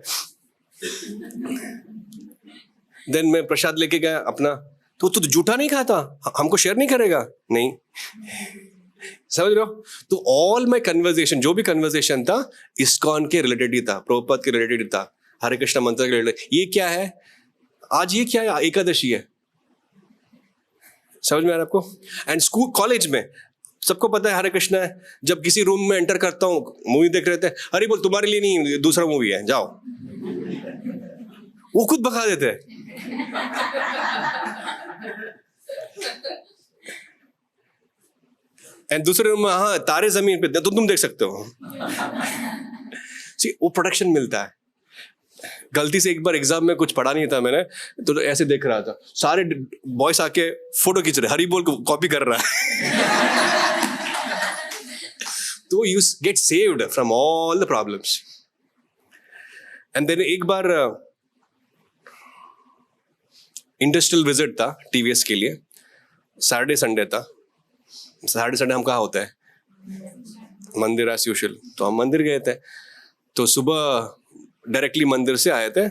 देन मैं प्रसाद लेके गया अपना। तो तू झूठा नहीं खाता, हमको शेयर नहीं करेगा? नहीं। समझ रहे हो? तो ऑल माय कन्वर्सेशन, जो भी कन्वर्सेशन था, इस्कॉन के रिलेटेड ही था, प्रभुपाद के रिलेटेड ही था, हरे कृष्णा मंत्र के रिलेटेड। ये क्या है आज, ये क्या है, एकादशी है। समझ में आ रहा है आपको? एंड स्कूल कॉलेज में सबको पता है हरे कृष्णा है। जब किसी रूम में एंटर करता हूँ, मूवी देख रहे थे, अरे बोल तुम्हारे लिए नहीं, दूसरा मूवी है, जाओ। वो खुद भगा देते हैं। एंड दूसरे रूम में, हाँ तारे जमीन पे तो तुम देख सकते हो। वो प्रोटेक्शन मिलता है। गलती से एक बार एग्जाम में कुछ पढ़ा नहीं था मैंने, तो ऐसे देख रहा था, सारे बॉयज आके फोटो खींच रहे, हरी बोल को कॉपी कर रहा है। तो you get saved from all the problems. And then एक बार इंडस्ट्रियल विजिट था टीवीएस के लिए, सैटरडे संडे था। सैटरडे संडे हम कहाँ होते हैं? मंदिर एज यूजुअल। तो हम मंदिर गए थे। तो सुबह डायरेक्टली मंदिर से आए थे,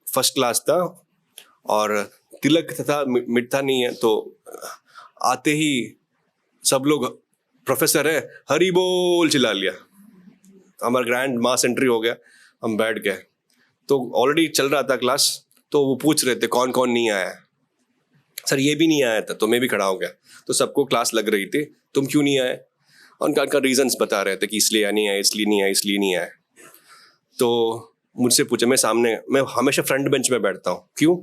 फर्स्ट क्लास था और तिलक था, मिठा नहीं है। तो आते ही सब लोग, प्रोफेसर है, हरी बोल चिल्ला लिया। हमारा ग्रैंड मास एंट्री हो गया, हम बैठ गए। तो ऑलरेडी चल रहा था क्लास, तो वो पूछ रहे थे कौन कौन नहीं आया। सर ये भी नहीं आया था, तो मैं भी खड़ा हो गया। तो सबको क्लास लग रही थी, तुम क्यों नहीं आए? उनका रीजंस बता रहे थे कि इसलिए नहीं आए, इसलिए नहीं आए, इसलिए नहीं आए। तो मुझसे पूछा, मैं हमेशा फ्रंट बेंच में बैठता हूँ, क्यों?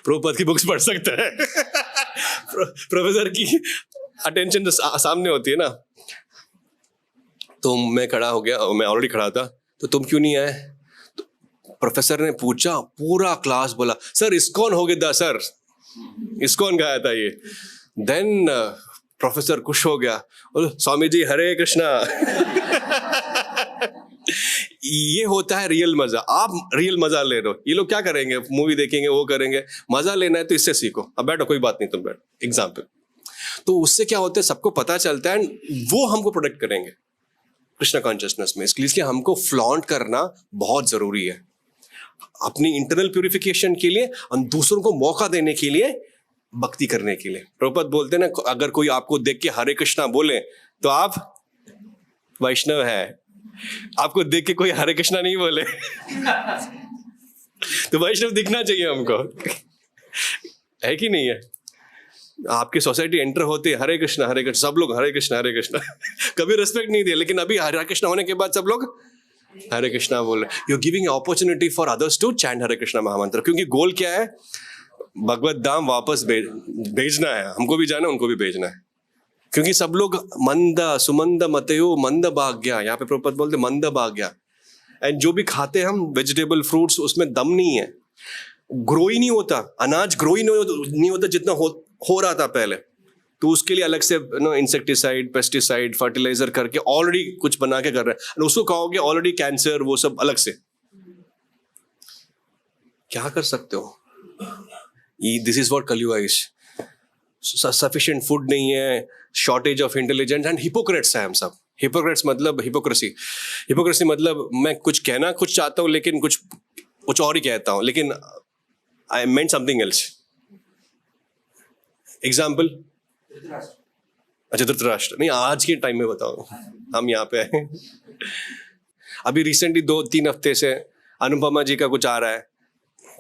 प्रभुपाद की बुक्स पढ़ सकते हैं। प्रोफेसर की अटेंशन सामने होती है ना। तो मैं खड़ा हो गया, मैं ऑलरेडी खड़ा था। तो तुम क्यों नहीं आए? तो प्रोफेसर ने पूछा, पूरा क्लास बोला सर इस्कॉन हो गया सर, इस्कॉन गाया था ये। देन प्रोफेसर खुश हो गया, स्वामी जी हरे कृष्णा। ये होता है रियल मजा। आप रियल मजा ले रहे हो, ये लोग क्या करेंगे, मूवी देखेंगे, वो करेंगे। मजा लेना है तो इससे सीखो, अब बैठो, कोई बात नहीं, तुम बैठो। एग्जाम्पल, तो उससे क्या होता है, सबको पता चलता है, वो हमको प्रोटेक्ट करेंगे कृष्णा कॉन्शियसनेस में। इसलिए हमको फ्लॉन्ट करना बहुत जरूरी है, अपनी इंटरनल प्यूरिफिकेशन के लिए और दूसरों को मौका देने के लिए, भक्ति करने के लिए। प्रभुपाद बोलते हैं ना, अगर कोई आपको देख के हरे कृष्णा बोले तो आप वैष्णव है। आपको देख के कोई हरे कृष्णा नहीं बोले तो वैष्णव दिखना चाहिए हमको, है कि नहीं है? आपकी सोसाइटी एंटर होते हरे कृष्णा हरे कृष्णा, सब लोग हरे कृष्णा हरे कृष्णा। कभी रिस्पेक्ट नहीं दिया, लेकिन अभी हरे कृष्णा होने के बाद सब लोग हरे कृष्णा बोल रहे। You are giving opportunity for others to chant Hare Krishna महामंत्र, क्योंकि गोल क्या है, भगवत धाम वापस भेजना है। हमको भी जाना, उनको भी भेजना है। क्योंकि सब लोग मंद सुमंद मतयो मंद भाग्या, यहाँ पे प्रभुपाद बोलते मंद भाग्या। एंड जो भी खाते हैं हम वेजिटेबल फ्रूट्स, उसमें दम नहीं है, ग्रो ही नहीं होता, अनाज ग्रो ही नहीं होता जितना हो रहा था पहले। तो उसके लिए अलग से इंसेक्टिसाइड, पेस्टिसाइड, फर्टिलाइजर करके ऑलरेडी कुछ बना के कर रहे हैं। उसको कहोगे ऑलरेडी कैंसर, वो सब अलग से। क्या कर सकते हो? This is what Kaliyuga is. Sufficient food नहीं है, shortage of intelligence and hypocrites है हम सब। हिपोक्रेट्स मतलब हिपोक्रेसी मतलब मैं कुछ कहना कुछ चाहता हूँ, लेकिन कुछ और ही कहता हूँ, लेकिन आई मेंट समथिंग एल्स। एग्जाम्पल, अच्छा धृतराष्ट्र नहीं, आज के टाइम में बताओ, हम यहाँ पे हैं। अभी रिसेंटली 2-3 हफ्ते से अनुपमा जी का कुछ आ रहा है,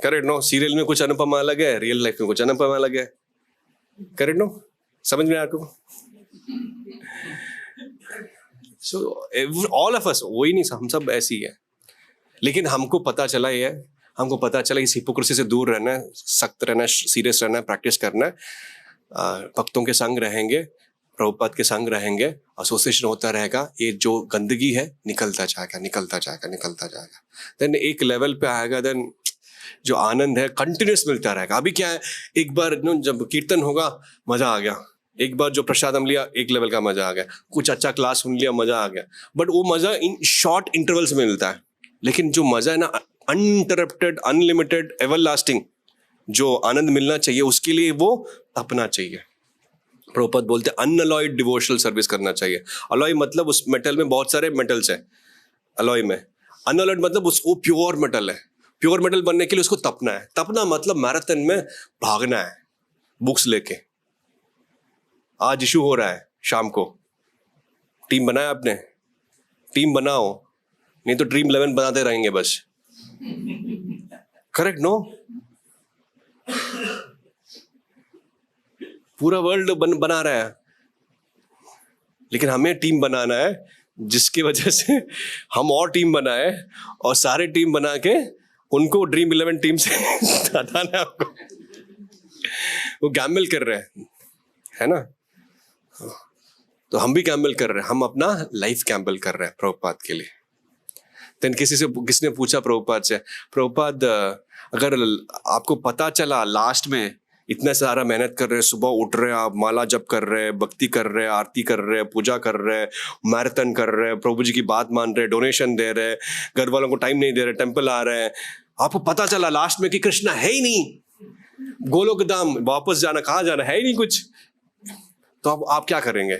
करेक्ट नो? सीरियल में कुछ अनुपमा अलग है, रियल लाइफ में कुछ अनुपमा अलग है, करेक्ट नो? समझ में आपको? सो ऑल ऑफ अस, वही नहीं, हम सब ऐसी है। लेकिन हमको पता चला इस हिपोक्रेसी से दूर रहना है, सख्त रहना है, सीरियस रहना है, प्रैक्टिस करना है, भक्तों के संग रहेंगे, प्रभुपाद के संग रहेंगे, एसोसिएशन होता रहेगा, ये जो गंदगी है निकलता जाएगा, निकलता जाएगा, निकलता जाएगा। देन एक लेवल पे आएगा, देन जो आनंद है कंटिन्यूस मिलता रहेगा। अभी क्या है, एक बार जब कीर्तन होगा मजा आ गया, एक बार जो प्रसाद हम लिया एक लेवल का मजा आ गया, कुछ अच्छा क्लास सुन लिया मजा आ गया, बट वो मजा इन शॉर्ट इंटरवल्स में मिलता है। लेकिन जो मजा है ना, अनइंटरप्टेड, अनलिमिटेड, एवरलास्टिंग जो आनंद मिलना चाहिए, उसके लिए वो तपना चाहिए। प्रभुपाद बोलते हैं अनअलॉयड डिवोशनल सर्विस करना चाहिए। अलॉय मतलब उस मेटल में बहुत सारे मेटल्स है, अलॉय में। अनअलॉयड मतलब वो प्योर मेटल है। प्योर मेटल बनने के लिए उसको तपना है। तपना मतलब मैराथन में भागना है, बुक्स लेके। आज इशू हो रहा है शाम को, टीम बनाया आपने? टीम बनाओ, नहीं तो ड्रीम 11 बनाते रहेंगे बस। Correct no? पूरा वर्ल्ड बना रहा है, लेकिन हमें टीम बनाना है जिसकी वजह से हम और टीम बनाए और सारे टीम बना के उनको ड्रीम 11 टीम से हटाना है आपको। वो गैम्बल कर रहे हैं, है ना? तो हम भी गैम्बल कर रहे हैं, हम अपना लाइफ गैम्बल कर रहे हैं प्रभुपाद के लिए। देन किसने पूछा प्रभुपाद से, प्रभुपाद अगर आपको पता चला लास्ट में इतना सारा मेहनत कर रहे हैं, सुबह उठ रहे हैं आप, माला जप कर रहे हैं, भक्ति कर रहे हैं, आरती कर रहे हैं, पूजा कर रहे हैं, मैराथन कर रहे हैं, प्रभु जी की बात मान रहे हैं, डोनेशन दे रहे हैं, घर वालों को टाइम नहीं दे रहे, टेंपल आ रहे हैं, आपको पता चला लास्ट में कि कृष्णा है ही नहीं, गोलोक धाम वापस जाना, कहाँ जाना है ही नहीं कुछ, तो आप क्या करेंगे?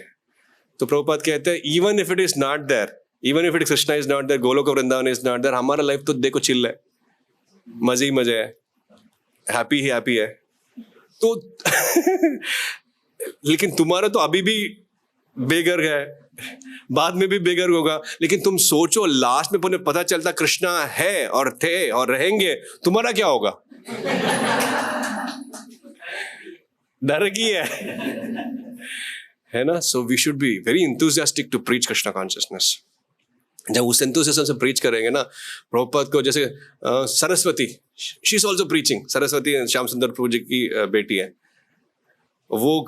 तो प्रभुपाद कहते हैं even if it is not there, even if it Krishna is not there, Goloka Vrindavan is not there, हमारा लाइफ तो देखो चिल है, मजे ही मजे है, हैप्पी ही हैप्पी है। तो लेकिन तुम्हारा तो अभी भी बेगर है, बाद में भी बेगर होगा, लेकिन तुम सोचो लास्ट में तुम्हें पता चलता कृष्णा है और थे और रहेंगे, तुम्हारा क्या होगा? डर की है ना? So we should be very enthusiastic to preach Krishna consciousness. जब उस एंथुसियाज्म से प्रीच करेंगे ना, प्रभुपाद को जैसे Saraswati, she is also preaching, Saraswati Shyam सुंदर प्रभु जी की बेटी है, वो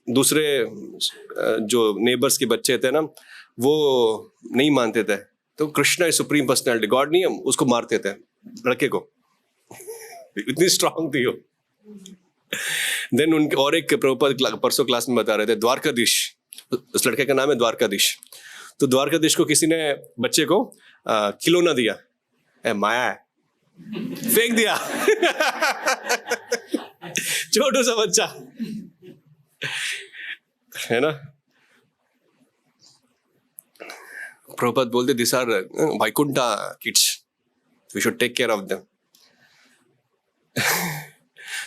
दूसरे जो नेबर्स के बच्चे थे ना, वो नहीं मानते थे, तो Krishna is supreme personality, God नहीं, हम उसको मारते थे लड़के को। इतनी स्ट्रांग थी वो। देन उनके और एक प्रभुपाद परसों क्लास में बता रहे थे, द्वारकाधीश, उस लड़के का नाम है द्वारकाधीश। तो द्वारकाधीश को किसी ने बच्चे को खिलौना दिया, माया है, फेंक दिया। छोटा सा बच्चा, है ना? प्रभुपाद बोलते this are Vaikuntha kids, we should take care of them.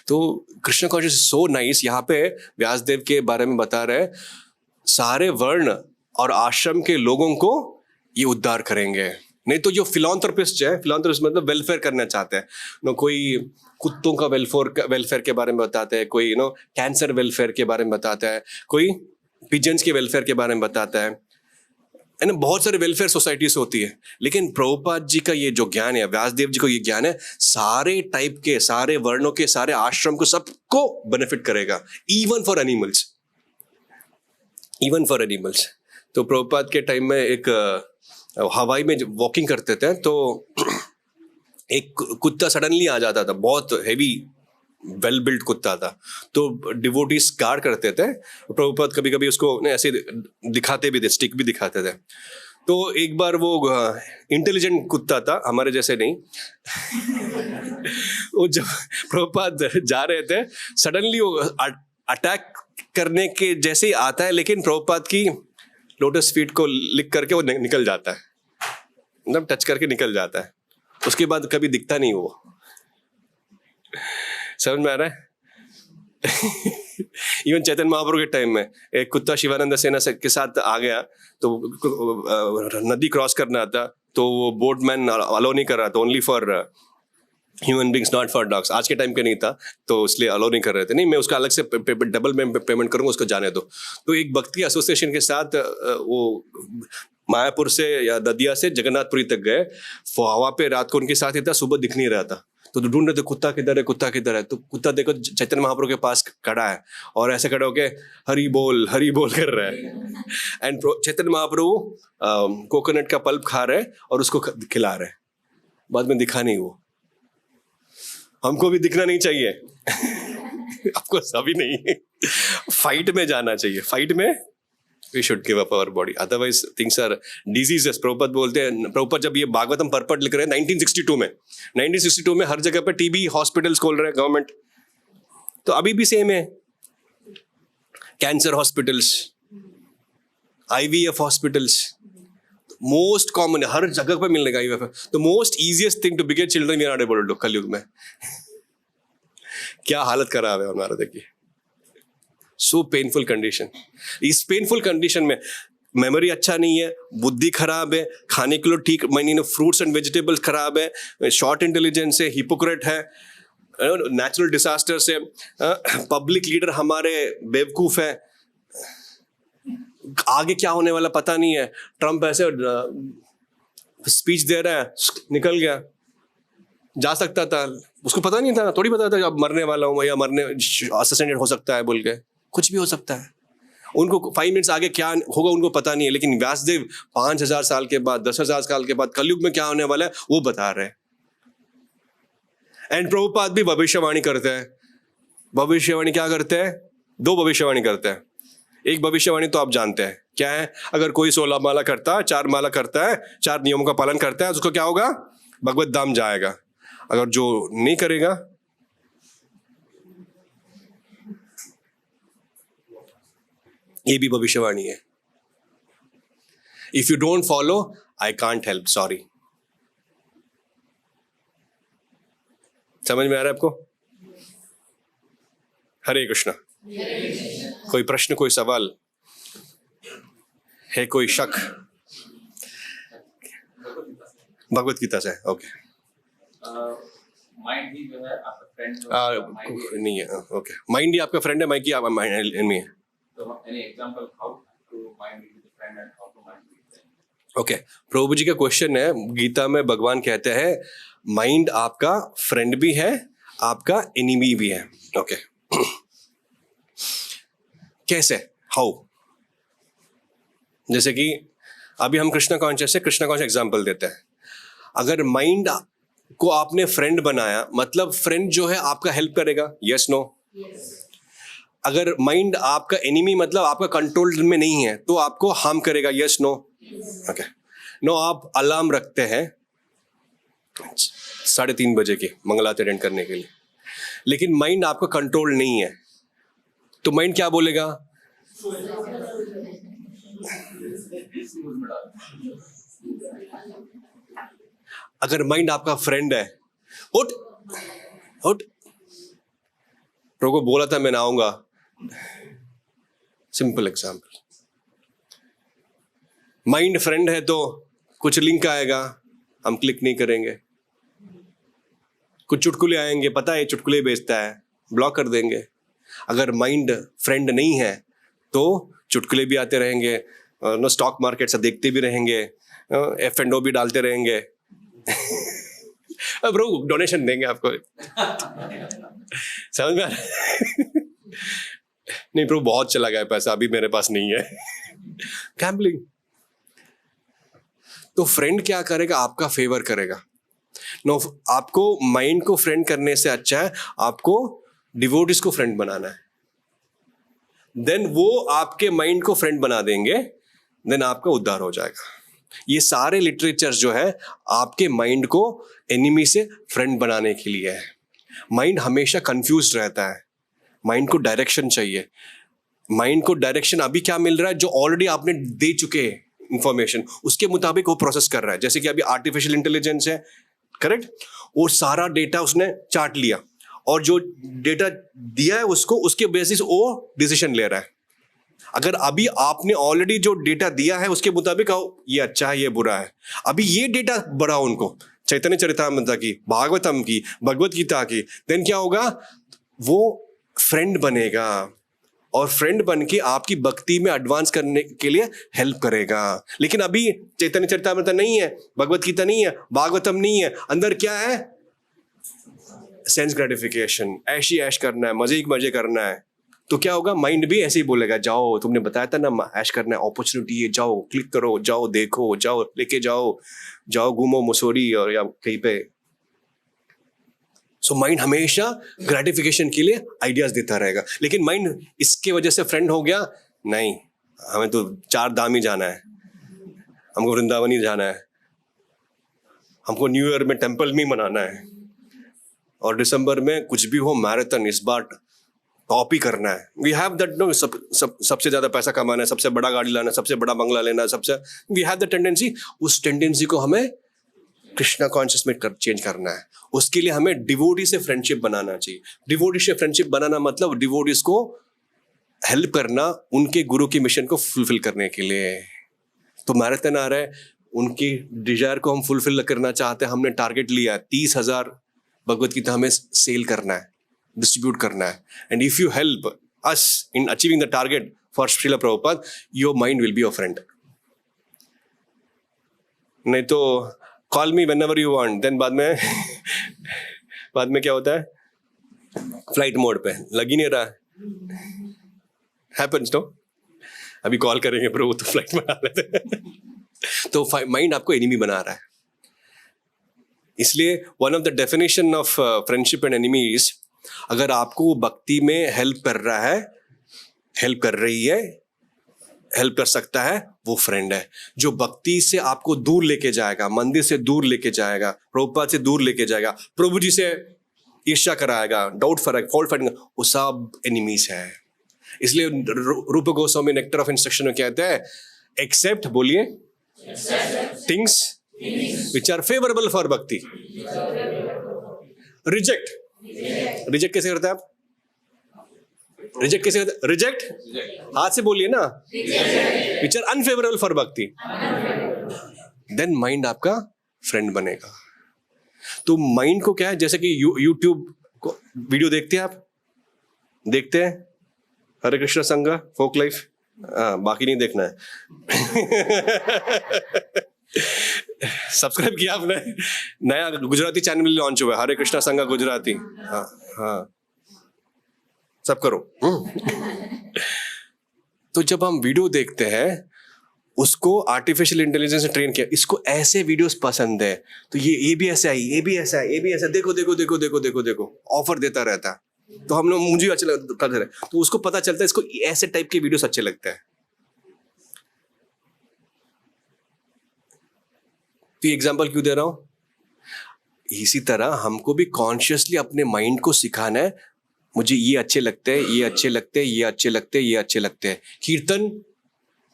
तो कृष्ण कॉन्शियस सो नाइस। यहाँ पे व्यासदेव के बारे में बता रहे, सारे वर्ण और आश्रम के लोगों को ये उद्धार करेंगे। नहीं तो जो फिलॉन्थ्रोपिस्ट है, फिलॉन्थ्रोपिस्ट मतलब वेलफेयर करना चाहते हैं, नो कोई कुत्तों का वेलफेयर के बारे में बताते हैं, कोई कैंसर वेलफेयर के बारे में बताता है, कोई पिजन्स के वेलफेयर के बारे में बताता है ना, बहुत सारे वेलफेयर सोसाइटीज होती है। लेकिन प्रभुपाद जी का ये जो ज्ञान है, व्यासदेव जी को ये ज्ञान है, सारे टाइप के, सारे वर्णों के, सारे आश्रम को, सबको बेनिफिट करेगा, even for animals, even for animals. तो प्रभुपाद के टाइम में एक हवाई में वॉकिंग करते थे, तो एक कुत्ता सडनली आ जाता था, बहुत हेवी वेल बिल्ड कुत्ता था, तो डिवोटीज गार्ड करते थे। प्रभुपाद कभी कभी उसको ऐसे दिखाते भी थे, स्टिक भी दिखाते थे। तो एक बार वो इंटेलिजेंट कुत्ता था, हमारे जैसे नहीं। वो जब प्रभुपाद जा रहे थे, सडनली वो अटैक करने के जैसे ही आता है, लेकिन प्रभुपाद की लोटस फीट को लिख करके वो निकल जाता है, मतलब टच करके निकल जाता है। उसके बाद कभी दिखता नहीं वो। समझ में आ रहा है? इवन चैतन्य महाप्रभु के टाइम में एक कुत्ता शिवानंद सेना के साथ आ गया, तो नदी क्रॉस करना था, तो वो बोटमैन अलाउ नहीं कर रहा था, only for human beings, not for dogs. आज के टाइम पे नहीं था, तो इसलिए अलाउ नहीं कर रहे थे। नहीं, मैं उसका अलग से डबल में पेमेंट करूंगा, उसको जाने दो। तो एक भक्ति एसोसिएशन के साथ वो मायापुर से या ददिया से जगन्नाथपुरी तक गए, वहां पे रात को उनके साथ ही था, सुबह दिख नहीं रहा था। तो ढूंढ रहे थे कुत्ता किधर है, कुत्ता किधर है। तो कुत्ता देखो चैतन्य महाप्रभु के पास खड़ा है और ऐसे खड़े होके हरि बोल कर रहा है। एंड चैतन्य महाप्रभु कोकोनट का पल्प खा रहे हैं और उसको खिला रहे हैं। बाद में दिखा नहीं वो। हमको भी दिखना नहीं चाहिए। आपको सभी नहीं, फाइट में जाना चाहिए। फाइट में we should give up our body, otherwise things are diseases। Prabhupada बोलते हैं, प्रभुपाद जब ये भागवतम परपट लिख रहे हैं 1962 में हर जगह पे टीबी हॉस्पिटल्स खोल रहे हैं गवर्नमेंट। तो अभी भी सेम है, cancer hospitals, IVF hospitals, most common हर जगह पे मिलने का IVF। तो most easiest thing to beget children we are not able to do कलयुग में। क्या हालत खराब है हमारा, देखिए। So painful condition. इस पेनफुल कंडीशन में मेमोरी अच्छा नहीं है, बुद्धि खराब है, खाने के लिए ठीक फ्रूट्स एंड वेजिटेबल्स खराब है, शॉर्ट इंटेलिजेंस है, हिपोक्रेट है, नेचुरल डिजास्टर से, पब्लिक लीडर हमारे बेवकूफ है, आगे क्या होने वाला पता नहीं है। ट्रम्प ऐसे स्पीच दे रहा है, निकल गया, जा सकता था, उसको पता नहीं था, थोड़ी पता था अब मरने वाला हूँ या असैसिनेट हो सकता है बोल के। कुछ भी हो सकता है। उनको 5 मिनट्स आगे क्या होगा उनको पता नहीं है, लेकिन व्यासदेव 5000 साल के बाद, 10,000 साल के बाद कलयुग में क्या होने वाला है वो बता रहे हैं। एंड प्रभुपाद भी भविष्यवाणी करते हैं। भविष्यवाणी क्या करते हैं? 2 भविष्यवाणी करते हैं। एक भविष्यवाणी तो आप जानते हैं क्या है, अगर कोई 16 माला करता है, 4 माला करता है, 4 नियमों का पालन करता है, उसको क्या होगा? भगवत धाम जाएगा। अगर जो नहीं करेगा, ये भी भविष्यवाणी है। If you don't follow, I can't help, sorry. समझ में आ रहा है आपको? हरे कृष्णा। कोई प्रश्न, कोई सवाल है, कोई शक? भगवत गीता से, ओके। माइंड ही जो है आपका फ्रेंड नहीं है, ओके। माइंड ही आपका फ्रेंड है, माइक ही आप एनिमी है। तो any example how to mind be the friend and how to mind be the friend? Okay, प्रभु जी का क्वेश्चन है, गीता में भगवान कहते हैं माइंड आपका फ्रेंड भी है, आपका एनिमी भी है। ओके, कैसे, हाउ? जैसे कि अभी हम कृष्णा कॉन्शियस एग्जांपल देते हैं। अगर माइंड को आपने फ्रेंड बनाया, मतलब फ्रेंड जो है आपका हेल्प करेगा, यस नो? अगर माइंड आपका एनिमी, मतलब आपका कंट्रोल में नहीं है, तो आपको हार्म करेगा, यस नो? ओके। नो, आप अलार्म रखते हैं 3:30 बजे की मंगलाते अटेंड करने के लिए, लेकिन माइंड आपका कंट्रोल नहीं है, तो माइंड क्या बोलेगा? अगर माइंड आपका फ्रेंड है, उठ उठ, प्रभु को बोला था मैं ना आऊंगा, सिंपल एग्जांपल। माइंड फ्रेंड है तो कुछ लिंक आएगा, हम क्लिक नहीं करेंगे। कुछ चुटकुले आएंगे, पता है चुटकुले बेचता है, ब्लॉक कर देंगे। अगर माइंड फ्रेंड नहीं है तो चुटकुले भी आते रहेंगे, नो स्टॉक मार्केट से देखते भी रहेंगे, F&O भी डालते रहेंगे। अब ब्रो डोनेशन देंगे आपको, समझ में आ रहा है? नहीं ब्रो, बहुत चला गया पैसा, अभी मेरे पास नहीं है। गैम्बलिंग। तो फ्रेंड क्या करेगा? आपका फेवर करेगा। नो, आपको माइंड को फ्रेंड करने से अच्छा है आपको डिवोटीज को फ्रेंड बनाना है। देन वो आपके माइंड को फ्रेंड बना देंगे, देन आपका उद्धार हो जाएगा। ये सारे लिटरेचर जो है आपके माइंड को एनिमी से फ्रेंड बनाने के लिए है। माइंड हमेशा कंफ्यूज्ड रहता है, माइंड को डायरेक्शन चाहिए। माइंड को डायरेक्शन अभी क्या मिल रहा है? जो ऑलरेडी आपने दे चुके हैं इंफॉर्मेशन, उसके मुताबिक वो प्रोसेस कर रहा है। जैसे कि अभी आर्टिफिशियल इंटेलिजेंस है, करेक्ट? वो सारा डेटा उसने चार्ट लिया और जो डेटा दिया है उसको, उसके बेसिस वो डिसीजन ले रहा है। अगर अभी आपने ऑलरेडी जो डेटा दिया है उसके मुताबिक ये अच्छा है, ये बुरा है, अभी ये डेटा बढ़ाओ उनको, चैतन्य चरितामृत की, भागवतम की, भगवत गीता की, देन क्या होगा? वो फ्रेंड बनेगा और फ्रेंड बन के आपकी भक्ति में एडवांस करने के लिए हेल्प करेगा। लेकिन अभी चैतन्य चरितामृत नहीं है, भगवत गीता नहीं है, भागवतम नहीं है, अंदर क्या है? सेंस ग्रेटिफिकेशन, ऐशी ऐश करना है, मजे ही मजे करना है, तो क्या होगा, माइंड भी ऐसे ही बोलेगा, जाओ तुमने बताया था ना ऐश करना है, अपॉर्चुनिटी है, जाओ क्लिक करो, जाओ देखो, जाओ लेके जाओ, जाओ घूमो मसूरी और या कहीं पे। सो माइंड हमेशा ग्रेटिफिकेशन के लिए आइडियाज देता रहेगा। लेकिन माइंड इसके वजह से फ्रेंड हो गया नहीं, हमें तो 4 धाम ही जाना है, हमको वृंदावन ही जाना है, हमको न्यू ईयर में टेंपल में मनाना है, और दिसंबर में कुछ भी हो मैराथन इस बार टॉप ही करना है। वी हैव दैट नो, सबसे ज्यादा पैसा कमाना है, सबसे बड़ा गाड़ी लाना, सबसे बड़ा बंगला लेना, सबसे वी हैव द टेंडेंसी। उस टेंडेंसी को हमें कृष्णा कॉन्शियस में चेंज करना है। उसके लिए हमें डिवोटी से फ्रेंडशिप बनाना चाहिए। डिवोटी से फ्रेंडशिप बनाना मतलब डिवोटीज को हेल्प करना उनके गुरु की मिशन को फुलफिल करने के लिए। तो मैराथन आ रहा है, उनकी डिजायर को हम फुलफिल करना चाहते हैं। हमने टारगेट लिया 30,000 भगवत गीता हमें सेल करना है, डिस्ट्रीब्यूट करना है। And if you help us in achieving the target for Srila Prabhupada, your mind will be your friend. नहीं तो call me whenever you want, then बाद में क्या होता है, फ्लाइट मोड पे लग ही नहीं रहा, हैपेंस नो, अभी कॉल करेंगे प्रभु तो फ्लाइट में आ लेते हैं। तो माइंड आपको एनिमी बना रहा है। इसलिए one of the definition of friendship and enemy is, अगर आपको भक्ति में हेल्प कर रहा है, हेल्प कर रही है, हेल्प कर सकता है, वो फ्रेंड है। जो भक्ति से आपको दूर लेके जाएगा, मंदिर से दूर लेके जाएगा, प्रभुपाद से दूर लेके जाएगा, प्रभु जी से ईर्ष्या कराएगा, डाउट फॉल्ट फाइंडिंग, वो सब एनिमीज है। इसलिए रूप गोस्वामी नेक्टर ऑफ इंस्ट्रक्शन में कहते हैं, एक्सेप्ट, बोलिए, things which are favourable for bhakti, reject कैसे करते हैं आप? रिजेक्ट कैसे करते हैं? रिजेक्ट हाथ से बोलिए ना, विच आर अनफेवरेबल फॉर भक्ति, देन माइंड आपका फ्रेंड बनेगा। तो माइंड को क्या है, जैसे कि यूट्यूब को वीडियो देखते हैं आप, देखते हैं हरे कृष्ण संघ, फोक लाइफ, बाकी नहीं देखना है। सब्सक्राइब किया आपने? नया गुजराती चैनल लॉन्च हुआ है, हरे कृष्णा संघ गुजराती। हाँ सब करो। तो जब हम वीडियो देखते हैं, उसको आर्टिफिशियल इंटेलिजेंस ने ट्रेन किया, इसको ऐसे वीडियोस पसंद है, तो ये भी ऐसा है, ये भी ऐसा है, ये भी ऐसा, देखो देखो देखो देखो देखो देखो, ऑफर देता रहता है। तो हम लोग, मुझे अच्छा लगता है, तो उसको पता चलता है इसको ऐसे टाइप के वीडियोस अच्छे लगते हैं। तो एग्जांपल क्यों दे रहा हूं? इसी तरह हमको भी कॉन्शियसली अपने माइंड को सिखाना है, मुझे ये अच्छे लगते हैं, ये अच्छे लगते हैं, ये अच्छे लगते हैं, ये अच्छे लगते हैं। कीर्तन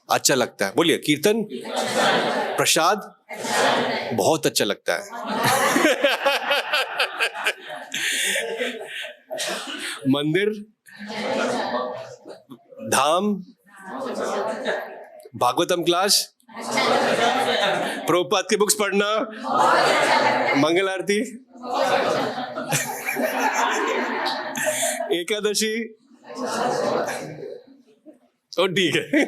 अच्छा लगता है, बोलिए कीर्तन। प्रसाद बहुत अच्छा लगता है। मंदिर, धाम, भागवतम क्लास, प्रभुपाद की बुक्स पढ़ना, मंगल आरती, एकादशी, तो ठीक है।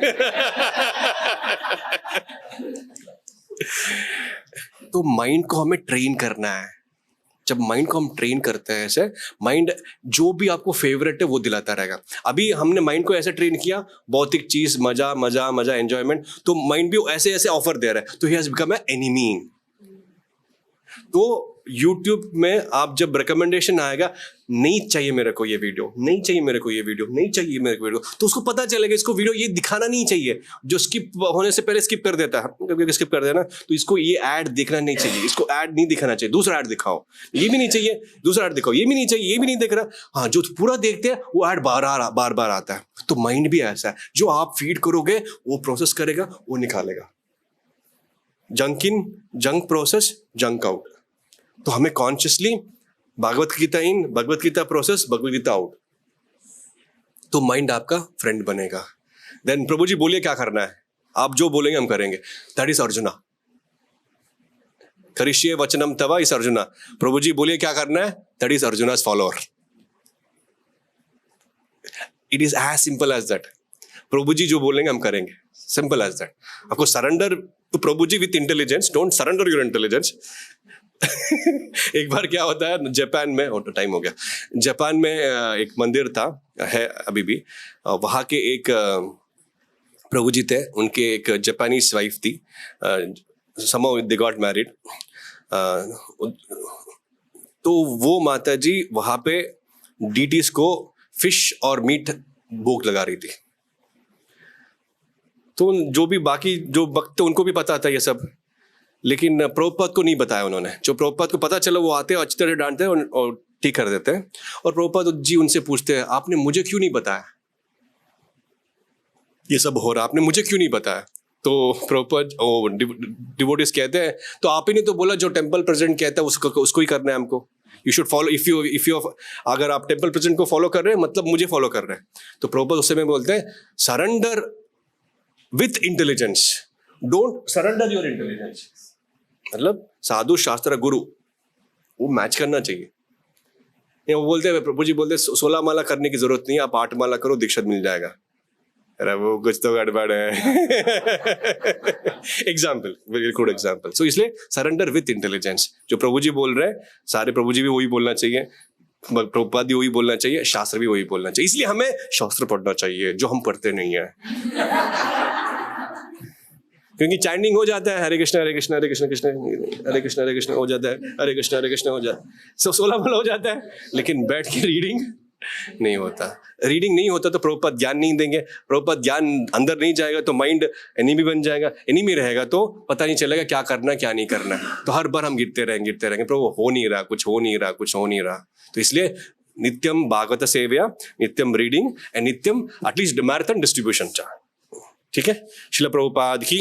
तो माइंड को हमें ट्रेन करना है। जब माइंड को हम ट्रेन करते हैं ऐसे, माइंड जो भी आपको फेवरेट है वो दिलाता रहेगा। अभी हमने माइंड को ऐसे ट्रेन किया, भौतिक चीज, मजा मजा मजा, एंजॉयमेंट, तो माइंड भी ऐसे ऐसे ऑफर दे रहा है, तो he has become an enemy. तो YouTube में आप जब रिकमेंडेशन आएगा, नहीं चाहिए मेरे को ये वीडियो, नहीं चाहिए मेरे को ये वीडियो, नहीं चाहिए मेरे को वीडियो, तो उसको पता चलेगा इसको वीडियो ये दिखाना नहीं चाहिए। जो स्किप होने से पहले स्किप कर देता है, स्किप कर देना, तो इसको ये ऐड देखना नहीं चाहिए, इसको ऐड नहीं दिखाना चाहिए, दूसरा ऐड दिखाओ। ये भी नहीं चाहिए, दूसरा ऐड दिखाओ, ये भी नहीं चाहिए, ये भी नहीं देख रहा। हाँ, जो पूरा देखते हैं वो ऐड बार बार आता है। तो माइंड भी ऐसा है, जो आप फीड करोगे वो प्रोसेस करेगा, वो निकालेगा। जंक इन, जंक प्रोसेस, जंक आउट। तो हमें कॉन्शियसली भागवत गीता इन, भगवत गीता प्रोसेस, भगवत गीता आउट, तो माइंड आपका फ्रेंड बनेगा। देन प्रभु जी बोलिए क्या करना है, आप जो बोलेंगे हम करेंगे। That is arjuna. करिष्ये वचनम तवा इज अर्जुना। प्रभु जी बोलिए क्या करना है, that is Arjuna's follower. It is as simple as that. प्रभु जी जो बोलेंगे हम करेंगे, सिंपल एज दैट। आपको सरेंडर टू प्रभु जी with intelligence, don't surrender your intelligence. एक बार क्या होता है जापान में, और टाइम हो गया, जापान में एक मंदिर था, है अभी भी, वहाँ के एक प्रभु जी थे, उनके एक जापानीज वाइफ थी, somehow they got married, तो वो माता जी वहाँ पे डीटीज को फिश और मीट भोग लगा रही थी। तो जो भी बाकी जो भक्त थे उनको भी पता था ये सब, लेकिन प्रभुपाद को नहीं बताया उन्होंने। जो प्रभुपाद को पता चला वो आते हैं अच्छी तरह डांटते हैं और ठीक कर देते हैं, और प्रभुपाद जी उनसे पूछते हैं आपने मुझे क्यों नहीं बताया, ये सब हो रहा, आपने मुझे क्यों नहीं बताया। तो प्रभुपाद डिवोटीज कहते हैं तो आप ही ने तो बोला जो टेम्पल प्रेसिडेंट कहता है उसको ही करना है हमको, you should follow, if you अगर आप टेम्पल प्रेसिडेंट को फॉलो कर रहे हैं मतलब मुझे फॉलो कर रहे हैं। तो प्रभुपाद उस समय बोलते हैं surrender with intelligence, don't surrender your intelligence. मतलब साधु शास्त्र गुरु वो मैच करना चाहिए। वो बोलते हैं, प्रभु जी बोलते हैं 16 माला करने की जरूरत नहीं है, आप 8 माला करो दीक्षित मिल जाएगा। अरे वो कुछ तो गड़बड़ है। Example, very good example. So इसलिए सरेंडर विथ इंटेलिजेंस, जो प्रभु जी बोल रहे हैं सारे प्रभु जी भी वही बोलना चाहिए, प्रभुपाद भी वही बोलना चाहिए, शास्त्र भी वही बोलना चाहिए। इसलिए हमें शास्त्र पढ़ना चाहिए जो हम पढ़ते नहीं है। क्योंकि चैंटिंग हो जाता है हरे कृष्ण हरे कृष्ण हरे कृष्ण कृष्ण हरे कृष्ण हो जाता है, हरे कृष्ण हो जाता है, सब 16 माला हो जाता है, लेकिन बैठ के रीडिंग नहीं होता। रीडिंग नहीं होता तो प्रभुपाद ज्ञान नहीं देंगे, प्रभुपाद ज्ञान अंदर नहीं जाएगा तो माइंड एनिमी बन जाएगा, एनिमी रहेगा तो पता नहीं चलेगा क्या करना क्या नहीं करना। तो हर बार हम गिरते रहेंगे, प्रभु हो नहीं रहा, कुछ हो नहीं रहा। तो इसलिए नित्यम भागवत सेवया, नित्यम रीडिंग एंड नित्यम एटलीस्ट मैराथन डिस्ट्रीब्यूशन चाहिए। ठीक है, श्रील प्रभुपाद की